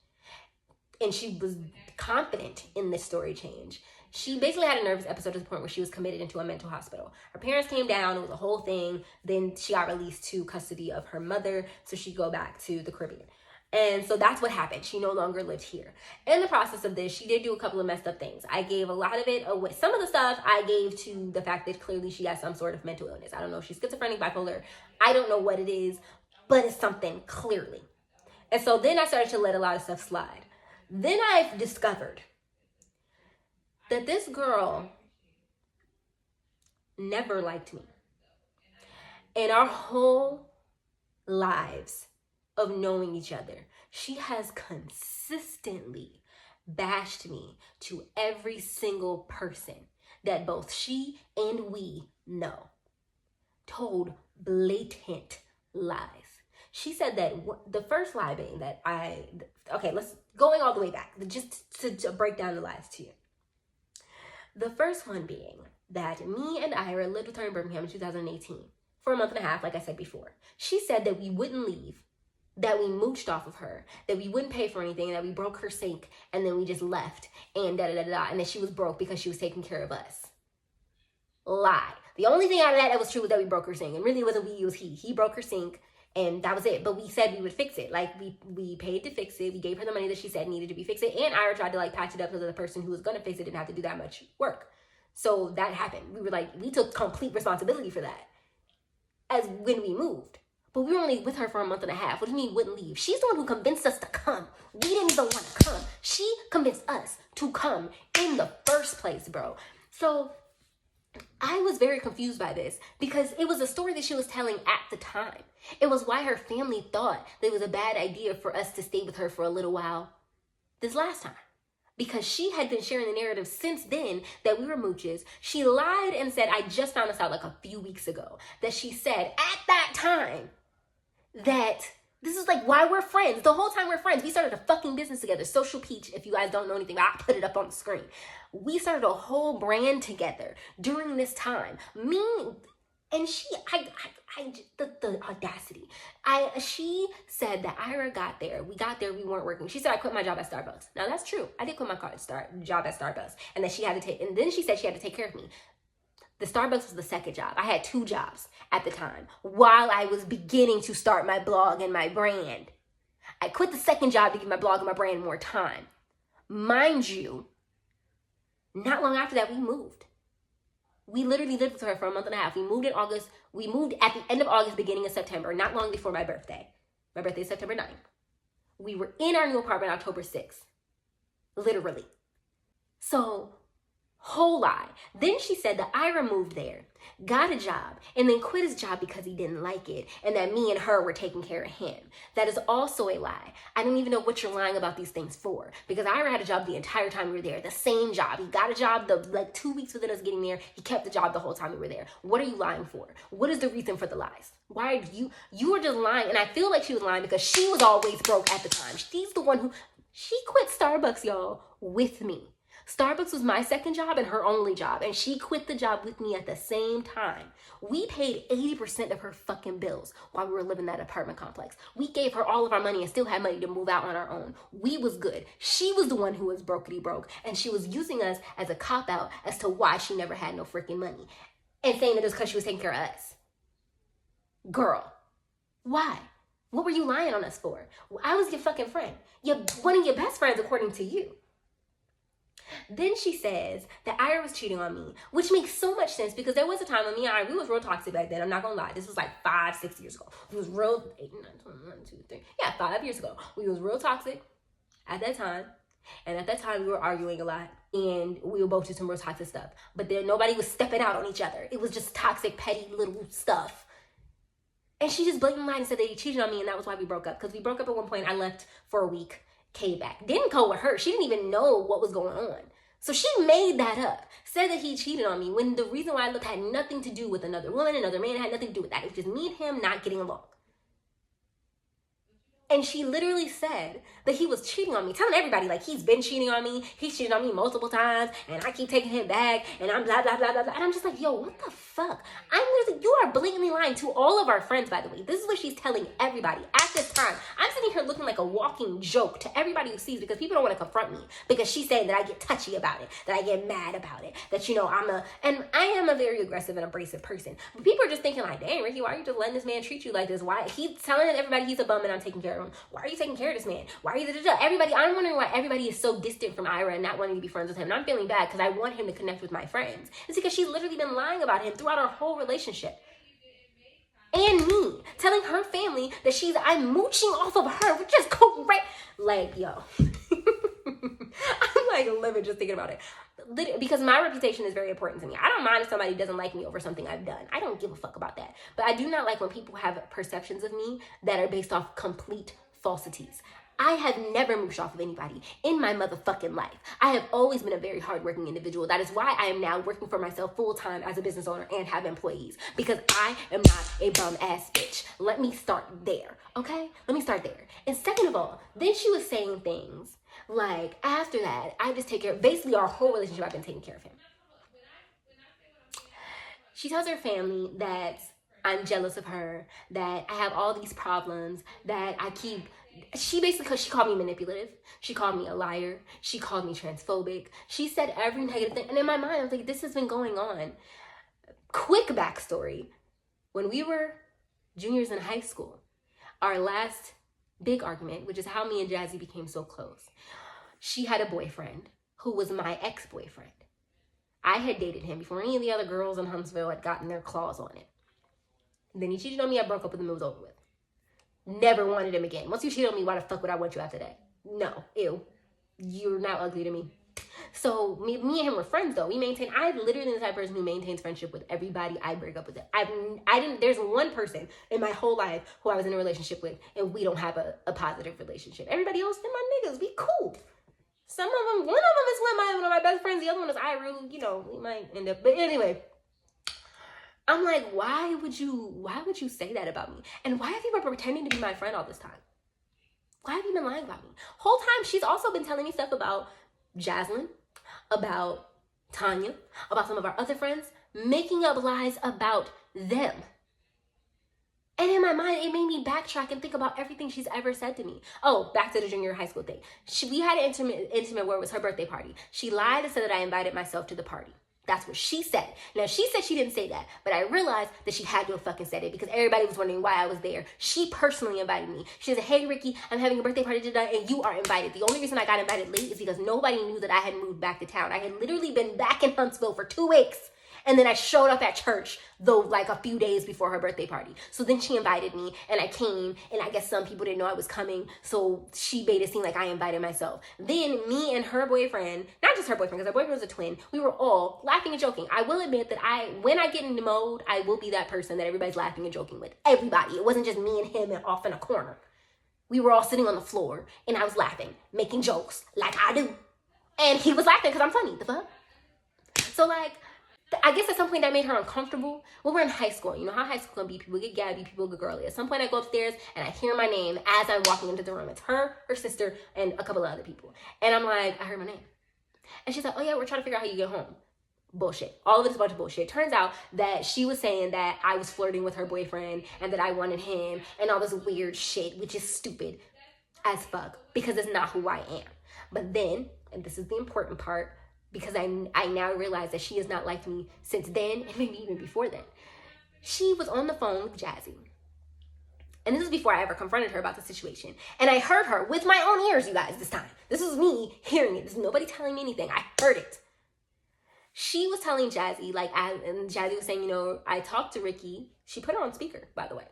and she was confident in this story change. She basically had a nervous episode to the point where she was committed into a mental hospital. Her parents came down. It was a whole thing. Then she got released to custody of her mother so she could go back to the Caribbean. And so that's what happened. She no longer lived here. In the process of this, she did do a couple of messed up things. I gave a lot of it away. Some of the stuff I gave to the fact that clearly she has some sort of mental illness. I don't know if she's schizophrenic, bipolar. I don't know what it is, but it's something clearly. And so then I started to let a lot of stuff slide. Then I've discovered that this girl never liked me. In our whole lives of knowing each other, she has consistently bashed me to every single person that both she and we know. Told blatant lies. She said that the first lie being that going all the way back, just to break down the lies to you. The first one being that me and Ira lived with her in Birmingham in 2018 for a month and a half, like I said before. She said that we wouldn't leave, that we mooched off of her, that we wouldn't pay for anything, that we broke her sink, and then we just left, and and that she was broke because she was taking care of us. Lie. The only thing out of that was true was that we broke her sink. And really it wasn't we, it was he. He broke her sink. And that was it. But we said we would fix it. Like, we paid to fix it. We gave her the money that she said needed to be fixed. And Ira tried to, like, patch it up so that the person who was going to fix it didn't have to do that much work. So that happened. We were like, we took complete responsibility for that as when we moved. But we were only with her for a month and a half. What do you mean wouldn't leave? She's the one who convinced us to come. We didn't even want to come. She convinced us to come in the first place, bro. So I was very confused by this because it was a story that she was telling at the time. It was why her family thought that it was a bad idea for us to stay with her for a little while this last time. Because she had been sharing the narrative since then that we were mooches. She lied and said, I just found this out like a few weeks ago, that she said at that time that this is like why we're friends. The whole time we're friends. We started a fucking business together. Social Peach, if you guys don't know anything, I'll put it up on the screen. We started a whole brand together during this time. Me and she, the audacity. She said that Ira got there. We got there, we weren't working. She said I quit my job at Starbucks. Now that's true. I did quit my job at Starbucks. And then then she said she had to take care of me. The Starbucks was the second job. I had 2 jobs at the time while I was beginning to start my blog and my brand. I quit the second job to give my blog and my brand more time. Mind you, not long after that, we moved. We literally lived with her for a month and a half. We moved in August. We moved at the end of August, beginning of September, not long before my birthday. My birthday is September 9th. We were in our new apartment October 6th. Literally. So, whole lie. Then she said that Ira moved there, got a job, and then quit his job because he didn't like it, and that me and her were taking care of him. That is also a lie. I don't even know what you're lying about these things for, because Ira had a job the entire time we were there, the same job. He got a job like 2 weeks within us getting there. He kept the job the whole time we were there. What are you lying for? What is the reason for the lies? Why are you were just lying, and I feel like she was lying because she was always broke at the time. She's the one she quit Starbucks, y'all, with me. Starbucks was my second job and her only job, and she quit the job with me at the same time. We paid 80% of her fucking bills while we were living in that apartment complex. We gave her all of our money and still had money to move out on our own. We was good. She was the one who was brokety broke, and she was using us as a cop-out as to why she never had no freaking money, and saying that it was because she was taking care of us. Girl, why? What were you lying on us for? I was your fucking friend. One of your best friends, according to you. Then she says that Ira was cheating on me, which makes so much sense because there was a time when me and Ira, we was real toxic back then. I'm not gonna lie. This was like 5-6 years ago. We was real, 8, 9, 10, 1, 2, 3. Yeah, 5 years ago. We was real toxic at that time. And at that time, we were arguing a lot. And we were both doing some real toxic stuff. But then nobody was stepping out on each other. It was just toxic, petty little stuff. And she just blatantly lied and said that he cheated on me, and that was why we broke up. Because we broke up at one point. I left for a week. Came back. Didn't go with her. She didn't even know what was going on. So she made that up. Said that he cheated on me when the reason why I looked had nothing to do with another woman, another man. It had nothing to do with that. It was just me and him not getting along. And she literally said that he was cheating on me, telling everybody, like, he's been cheating on me. He's cheated on me multiple times, and I keep taking him back, and I'm blah, blah, blah, blah, blah. And I'm just like, yo, what the fuck? You are blatantly lying to all of our friends, by the way. This is what she's telling everybody at this time. I'm sitting here looking like a walking joke to everybody who sees because people don't want to confront me because she's saying that I get touchy about it, that I get mad about it, that, and I am a very aggressive and abrasive person. But people are just thinking like, dang, Ricky, why are you just letting this man treat you like this? Why? He's telling everybody he's a bum and I'm taking care of him. Why are you taking care of this man? Why are you everybody? I'm wondering why everybody is so distant from Ira and not wanting to be friends with him. And I'm feeling bad because I want him to connect with my friends. It's because she's literally been lying about him throughout our whole relationship. And me telling her family that I'm mooching off of her, which is correct. Like, yo. I'm like living just thinking about it. Because my reputation is very important to me. I don't mind if somebody doesn't like me over something I've done. I don't give a fuck about that. But I do not like when people have perceptions of me that are based off complete falsities. I have never mooched off of anybody in my motherfucking life. I have always been a very hardworking individual. That is why I am now working for myself full-time as a business owner and have employees. Because I am not a bum-ass bitch. Let me start there, okay? Let me start there. And second of all, then she was saying things like, after that, I just take care of, basically our whole relationship, I've been taking care of him. She tells her family that I'm jealous of her, that I have all these problems, that she called me manipulative. She called me a liar. She called me transphobic. She said every negative thing. And in my mind, I was like, this has been going on Quick backstory. When we were juniors in high school, our last big argument, which is how me and Jazzy became so close, she had a boyfriend who was my ex-boyfriend. I had dated him before any of the other girls in Huntsville had gotten their claws on it. Then he cheated on me, I broke up with him, it was over with. Never wanted him again. Once you cheated on me, why the fuck would I want you after that? No, ew. You're now ugly to me. So me and him were friends though. I'm literally the type of person who maintains friendship with everybody I break up with. There's one person in my whole life who I was in a relationship with and we don't have a positive relationship. Everybody else, they're my niggas, we cool. Some of them, one of them is one of my best friends. The other one is Iru, we might end up, but anyway. I'm like, why would you say that about me? And why have you been pretending to be my friend all this time? Why have you been lying about me? Whole time, she's also been telling me stuff about Jaslyn, about Tanya, about some of our other friends, making up lies about them. And in my mind, it made me backtrack and think about everything she's ever said to me. Oh, back to the junior high school thing. We had an intimate where it was her birthday party. She lied and said that I invited myself to the party. That's what she said. Now, she said she didn't say that, but I realized that she had to have fucking said it because everybody was wondering why I was there. She personally invited me. She said, hey, Ricky, I'm having a birthday party tonight and you are invited. The only reason I got invited late is because nobody knew that I had moved back to town. I had literally been back in Huntsville for 2 weeks. And then I showed up at church, though, like a few days before her birthday party. So then she invited me, and I came, and I guess some people didn't know I was coming, so she made it seem like I invited myself. Then me and her boyfriend, not just her boyfriend, because her boyfriend was a twin, we were all laughing and joking. I will admit that when I get into mode, I will be that person that everybody's laughing and joking with. Everybody. It wasn't just me and him and off in a corner. We were all sitting on the floor, and I was laughing, making jokes, like I do. And he was laughing because I'm funny. The fuck? So, I guess at some point that made her uncomfortable. Well, we're in high school. You know how high school can be. People get gabby, people get girly. At some point I go upstairs and I hear my name as I'm walking into the room. It's her sister, and a couple of other people. And I'm like, I heard my name. And she's like, oh yeah, we're trying to figure out how you get home. Bullshit. All of it is a bunch of bullshit. Turns out that she was saying that I was flirting with her boyfriend and that I wanted him and all this weird shit, which is stupid as fuck because it's not who I am. But then, and this is the important part, because I now realize that she has not liked me since then, and maybe even before then. She was on the phone with Jazzy. And this is before I ever confronted her about the situation. And I heard her with my own ears, you guys, this time. This is me hearing it. This is nobody telling me anything. I heard it. She was telling Jazzy, and Jazzy was saying, I talked to Ricky. She put her on speaker, by the way.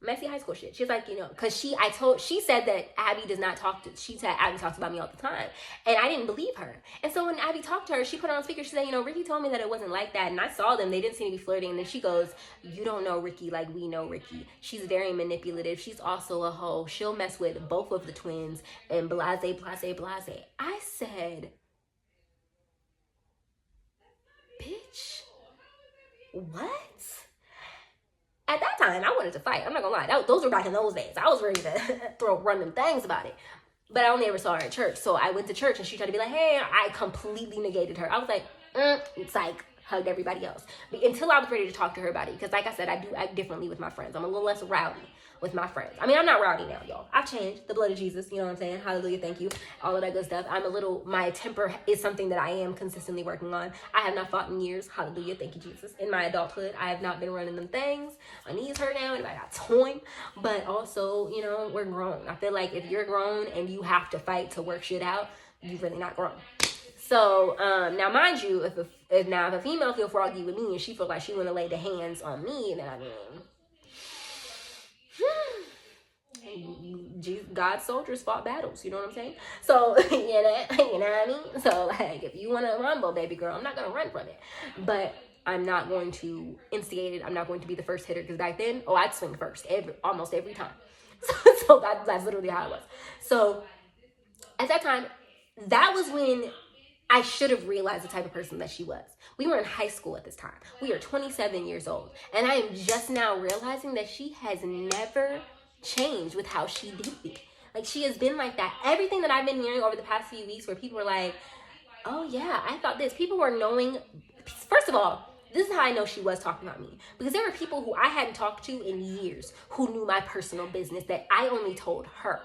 Messy high school shit. She's like, because she said that Abby does not talk to, she said Abby talks about me all the time. And I didn't believe her. And so when Abby talked to her, she put her on speaker. She said, Ricky told me that it wasn't like that. And I saw them. They didn't seem to be flirting. And then she goes, you don't know Ricky like we know Ricky. She's very manipulative. She's also a hoe. She'll mess with both of the twins and blase, blase, blase. I said, bitch, what? At that time, I wanted to fight. I'm not gonna lie. Those were back in those days. I was ready to run them things about it. But I only ever saw her at church. So I went to church and she tried to be like, hey, I completely negated her. I was like, it's like, hugged everybody else. Until I was ready to talk to her about it. Because like I said, I do act differently with my friends. I'm a little less rowdy with my friends. I mean, I'm not rowdy now, y'all. I've changed. The blood of Jesus, you know what I'm saying? Hallelujah, thank you. All of that good stuff. My temper is something that I am consistently working on. I have not fought in years. Hallelujah, thank you, Jesus. In my adulthood, I have not been running them things. My knees hurt now and I got torn. But also, we're grown. I feel like if you're grown and you have to fight to work shit out, you're really not grown. So, now mind you, if a female feel froggy with me and she feel like she want to lay the hands on me, then God's soldiers fought battles, you know what I'm saying? So, you know what I mean? So, if you want to rumble, baby girl, I'm not going to run from it. But I'm not going to instigate it. I'm not going to be the first hitter. Because back then, I'd swing first almost every time. So that's literally how it was. So, at that time, that was when I should have realized the type of person that she was. We were in high school at this time. We are 27 years old. And I am just now realizing that she has never changed with how she did it. Like, she has been like that. Everything that I've been hearing over the past few weeks where people were like, oh yeah, I thought this. People were knowing, first of all, this is how I know she was talking about me. Because there were people who I hadn't talked to in years who knew my personal business that I only told her.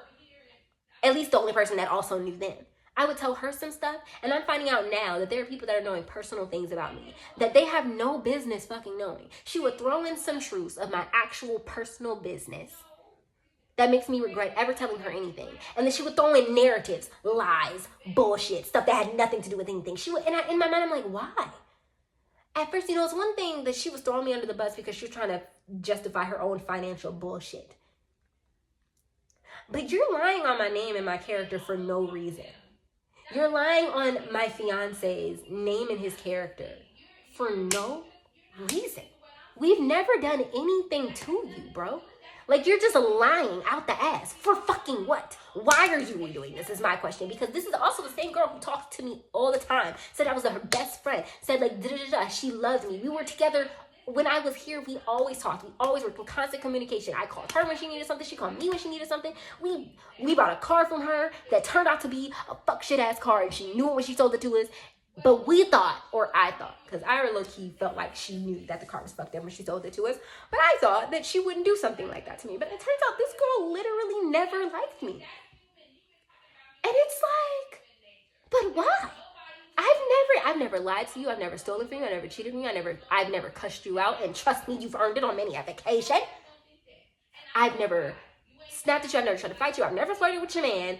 At least the only person that also knew them. I would tell her some stuff, and I'm finding out now that there are people that are knowing personal things about me that they have no business fucking knowing. She would throw in some truths of my actual personal business that makes me regret ever telling her anything. And then she would throw in narratives, lies, bullshit, stuff that had nothing to do with anything. She would, and in my mind, I'm like, why? At first, it's one thing that she was throwing me under the bus because she was trying to justify her own financial bullshit. But you're lying on my name and my character for no reason. You're lying on my fiance's name and his character for no reason. We've never done anything to you, bro. Like, you're just lying out the ass. For fucking what? Why are you doing this is my question. Because this is also the same girl who talks to me all the time. Said I was her best friend. Said, like, da-da-da-da. She loved me. We were together. When I was here, we always talked. We always were in constant communication. I called her when she needed something. She called me when she needed something. We bought a car from her that turned out to be a fuck shit ass car. And she knew it when she sold it to us. But we thought, or I thought, because I low-key felt like she knew that the car was fucked up when she sold it to us. But I thought that she wouldn't do something like that to me. But it turns out this girl literally never liked me. And it's like, but why? I've never lied to you. I've never stolen from you. I've never cheated on you. I've never cussed you out. And trust me, you've earned it on many a vacation. I've never snapped at you. I've never tried to fight you. I've never flirted with your man.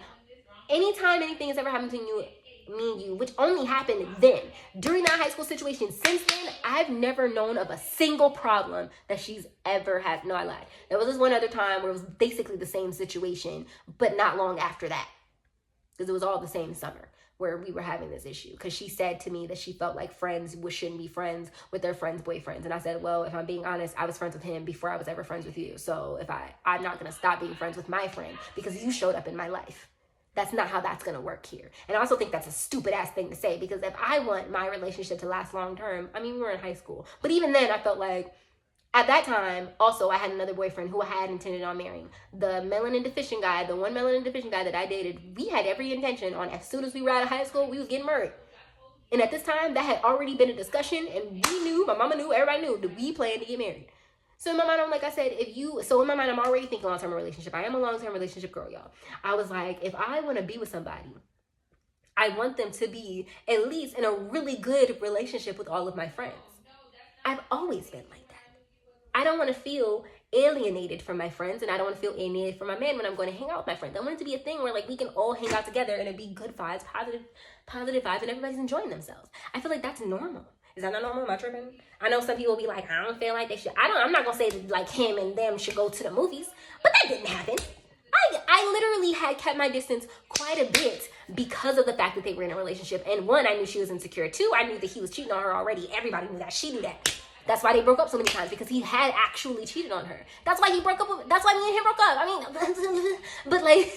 Anytime anything has ever happened to you, me and you, which only happened then, during that high school situation, since then, I've never known of a single problem that she's ever had. No, I lied. There was this one other time where it was basically the same situation, but not long after that. Because it was all the same summer where we were having this issue. Because she said to me that she felt like friends shouldn't be friends with their friends' boyfriends. And I said, well, if I'm being honest, I was friends with him before I was ever friends with you. So if I'm not going to stop being friends with my friend because you showed up in my life. That's not how that's going to work here. And I also think that's a stupid ass thing to say, because if I want my relationship to last long term, I mean, we were in high school. But even then, I felt like at that time, also, I had another boyfriend who I had intended on marrying. The melanin deficient guy, the one melanin deficient guy that I dated, we had every intention on, as soon as we were out of high school, we was getting married. And at this time, that had already been a discussion, and we knew, my mama knew, everybody knew that we planned to get married. So in my mind, I'm like I said, in my mind, I'm already thinking long-term relationship. I am a long-term relationship girl, y'all. I was like, if I want to be with somebody, I want them to be at least in a really good relationship with all of my friends. I've always been like that. I don't want to feel alienated from my friends, and I don't want to feel alienated from my man when I'm going to hang out with my friends. I want it to be a thing where, like, we can all hang out together and it be good vibes, positive vibes, and everybody's enjoying themselves. I feel like that's normal. Is that not normal? Am I tripping? I know some people will be like, I don't feel like they should. I'm not going to say that, like, him and them should go to the movies, but that didn't happen. I literally had kept my distance quite a bit because of the fact that they were in a relationship. And one, I knew she was insecure. Two, I knew that he was cheating on her already. Everybody knew that. She knew that. That's why they broke up so many times, because he had actually cheated on her. That's why he broke up. That's why me and him broke up. I mean, but like,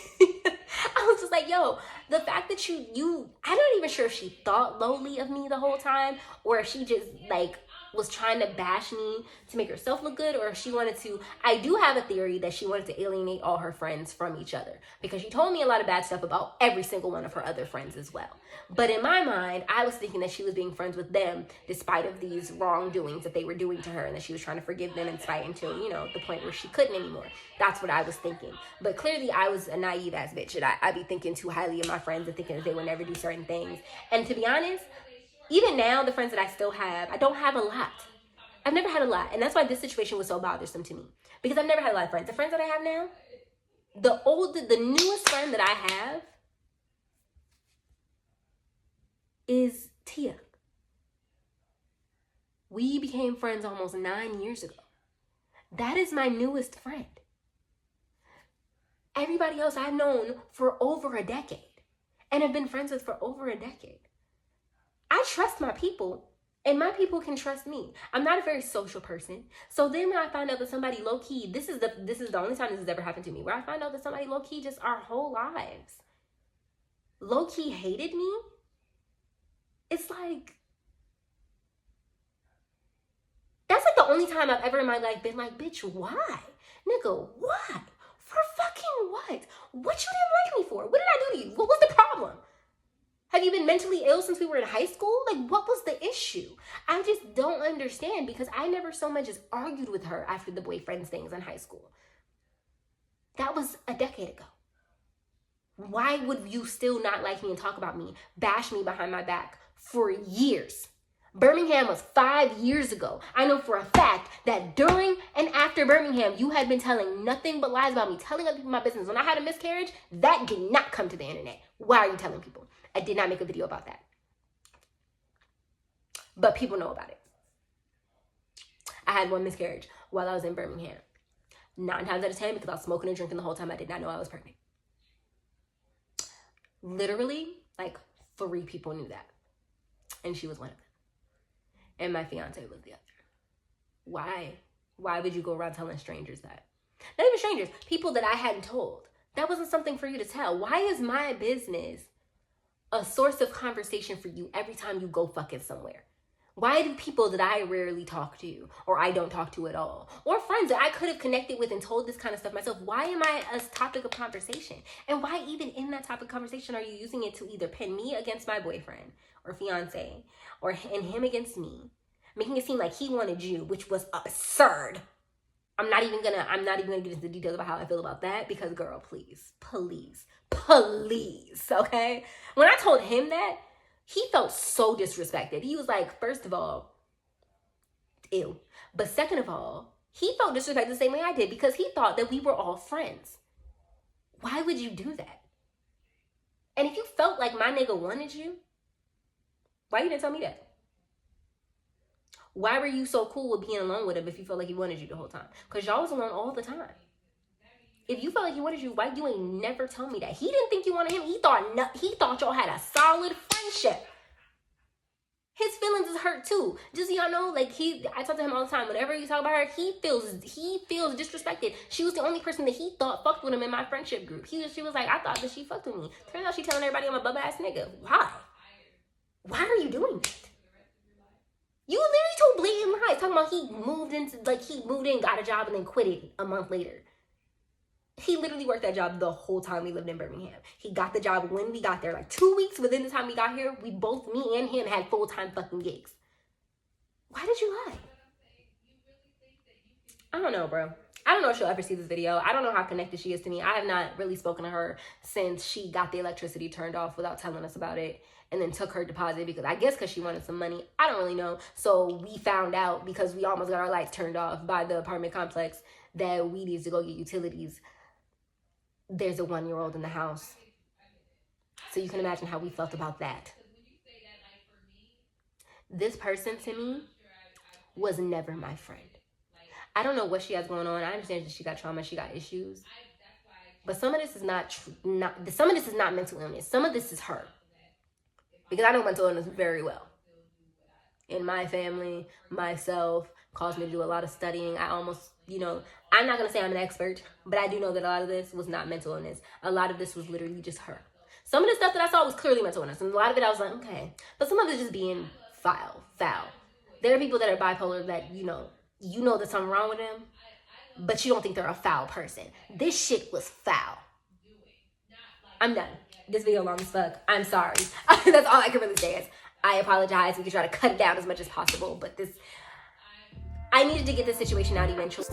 I was just like, yo, the fact that I'm not even sure if she thought lowly of me the whole time, or if she just like was trying to bash me to make herself look good, or if she wanted to. I do have a theory that she wanted to alienate all her friends from each other, because she told me a lot of bad stuff about every single one of her other friends as well. But in my mind, I was thinking that she was being friends with them despite of these wrongdoings that they were doing to her, and that she was trying to forgive them in spite until, the point where she couldn't anymore. That's what I was thinking. But clearly I was a naive ass bitch, and I be thinking too highly of my friends and thinking that they would never do certain things. And to be honest, even now, the friends that I still have, I don't have a lot. I've never had a lot. And that's why this situation was so bothersome to me, because I've never had a lot of friends. The friends that I have now, the newest friend that I have is Tia. We became friends almost 9 years ago. That is my newest friend. Everybody else I've known for over a decade and have been friends with for over a decade. I trust my people, and my people can trust me. I'm not a very social person. So then when I find out that somebody low-key, this is the only time this has ever happened to me, where I find out that somebody low-key just our whole lives low-key hated me. It's like, that's like the only time I've ever in my life been like, bitch, why? Nigga, why? For fucking what? What you didn't like me for? What did I do to you? What was the problem? Have you been mentally ill since we were in high school? Like, what was the issue? I just don't understand, because I never so much as argued with her after the boyfriends things in high school. That was a decade ago. Why would you still not like me and talk about me, bash me behind my back for years? Birmingham was 5 years ago. I know for a fact that during and after Birmingham, you had been telling nothing but lies about me, telling other people my business. When I had a miscarriage, that did not come to the internet. Why are you telling people? I did not make a video about that. But people know about it. I had one miscarriage while I was in Birmingham. 9 times out of 10 because I was smoking and drinking the whole time. I did not know I was pregnant. Literally, like 3 people knew that. And she was one of them. And my fiance was the other. Why? Why would you go around telling strangers that? Not even strangers, people that I hadn't told. That wasn't something for you to tell. Why is my business a source of conversation for you every time you go fucking somewhere? Why do people that I rarely talk to, or I don't talk to at all, or friends that I could have connected with and told this kind of stuff myself, why am I a topic of conversation? And why even in that topic of conversation are you using it to either pin me against my boyfriend or fiance, or and him against me, making it seem like he wanted you, which was absurd. I'm not even gonna get into the details about how I feel about that because, girl, please, okay? When I told him that, he felt so disrespected. He was like, first of all, ew. But second of all, he felt disrespected the same way I did because he thought that we were all friends. Why would you do that? And if you felt like my nigga wanted you, why you didn't tell me that? Why were you so cool with being alone with him if you felt like he wanted you the whole time? Because y'all was alone all the time. If you felt like he wanted you, why you ain't never told me that? He didn't think you wanted him. He thought y'all had a solid friendship. His feelings is hurt too. Just so y'all know, like I talk to him all the time. Whenever you talk about her, he feels disrespected. She was the only person that he thought fucked with him in my friendship group. She was like, I thought that she fucked with me. Turns out she telling everybody I'm a bum ass nigga. Why? Why are you doing that? You literally told blatant lies, talking about he moved in, got a job, and then quit it a month later. He literally worked that job the whole time we lived in Birmingham. He got the job when we got there. Like 2 weeks within the time we got here, me and him had full-time fucking gigs. Why did you lie? I don't know, bro. I don't know if she'll ever see this video. I don't know how connected she is to me. I have not really spoken to her since she got the electricity turned off without telling us about it and then took her deposit because she wanted some money. I don't really know. So we found out because we almost got our lights turned off by the apartment complex that we needed to go get utilities. There's a 1-year-old in the house. So you can imagine how we felt about that. This person to me was never my friend. I don't know what she has going on. I understand that she got trauma, she got issues. But some of this is some of this is not mental illness. Some of this is her. Because I know mental illness very well. In my family, myself, caused me to do a lot of studying. I almost, I'm not going to say I'm an expert, but I do know that a lot of this was not mental illness. A lot of this was literally just her. Some of the stuff that I saw was clearly mental illness. And a lot of it I was like, okay. But some of it just being foul. There are people that are bipolar that, you know there's something wrong with them, but you don't think they're a foul person. This shit was foul. I'm done. This video long as fuck. I'm sorry. That's all I can really say is I apologize. We can try to cut it down as much as possible, but I needed to get this situation out eventually.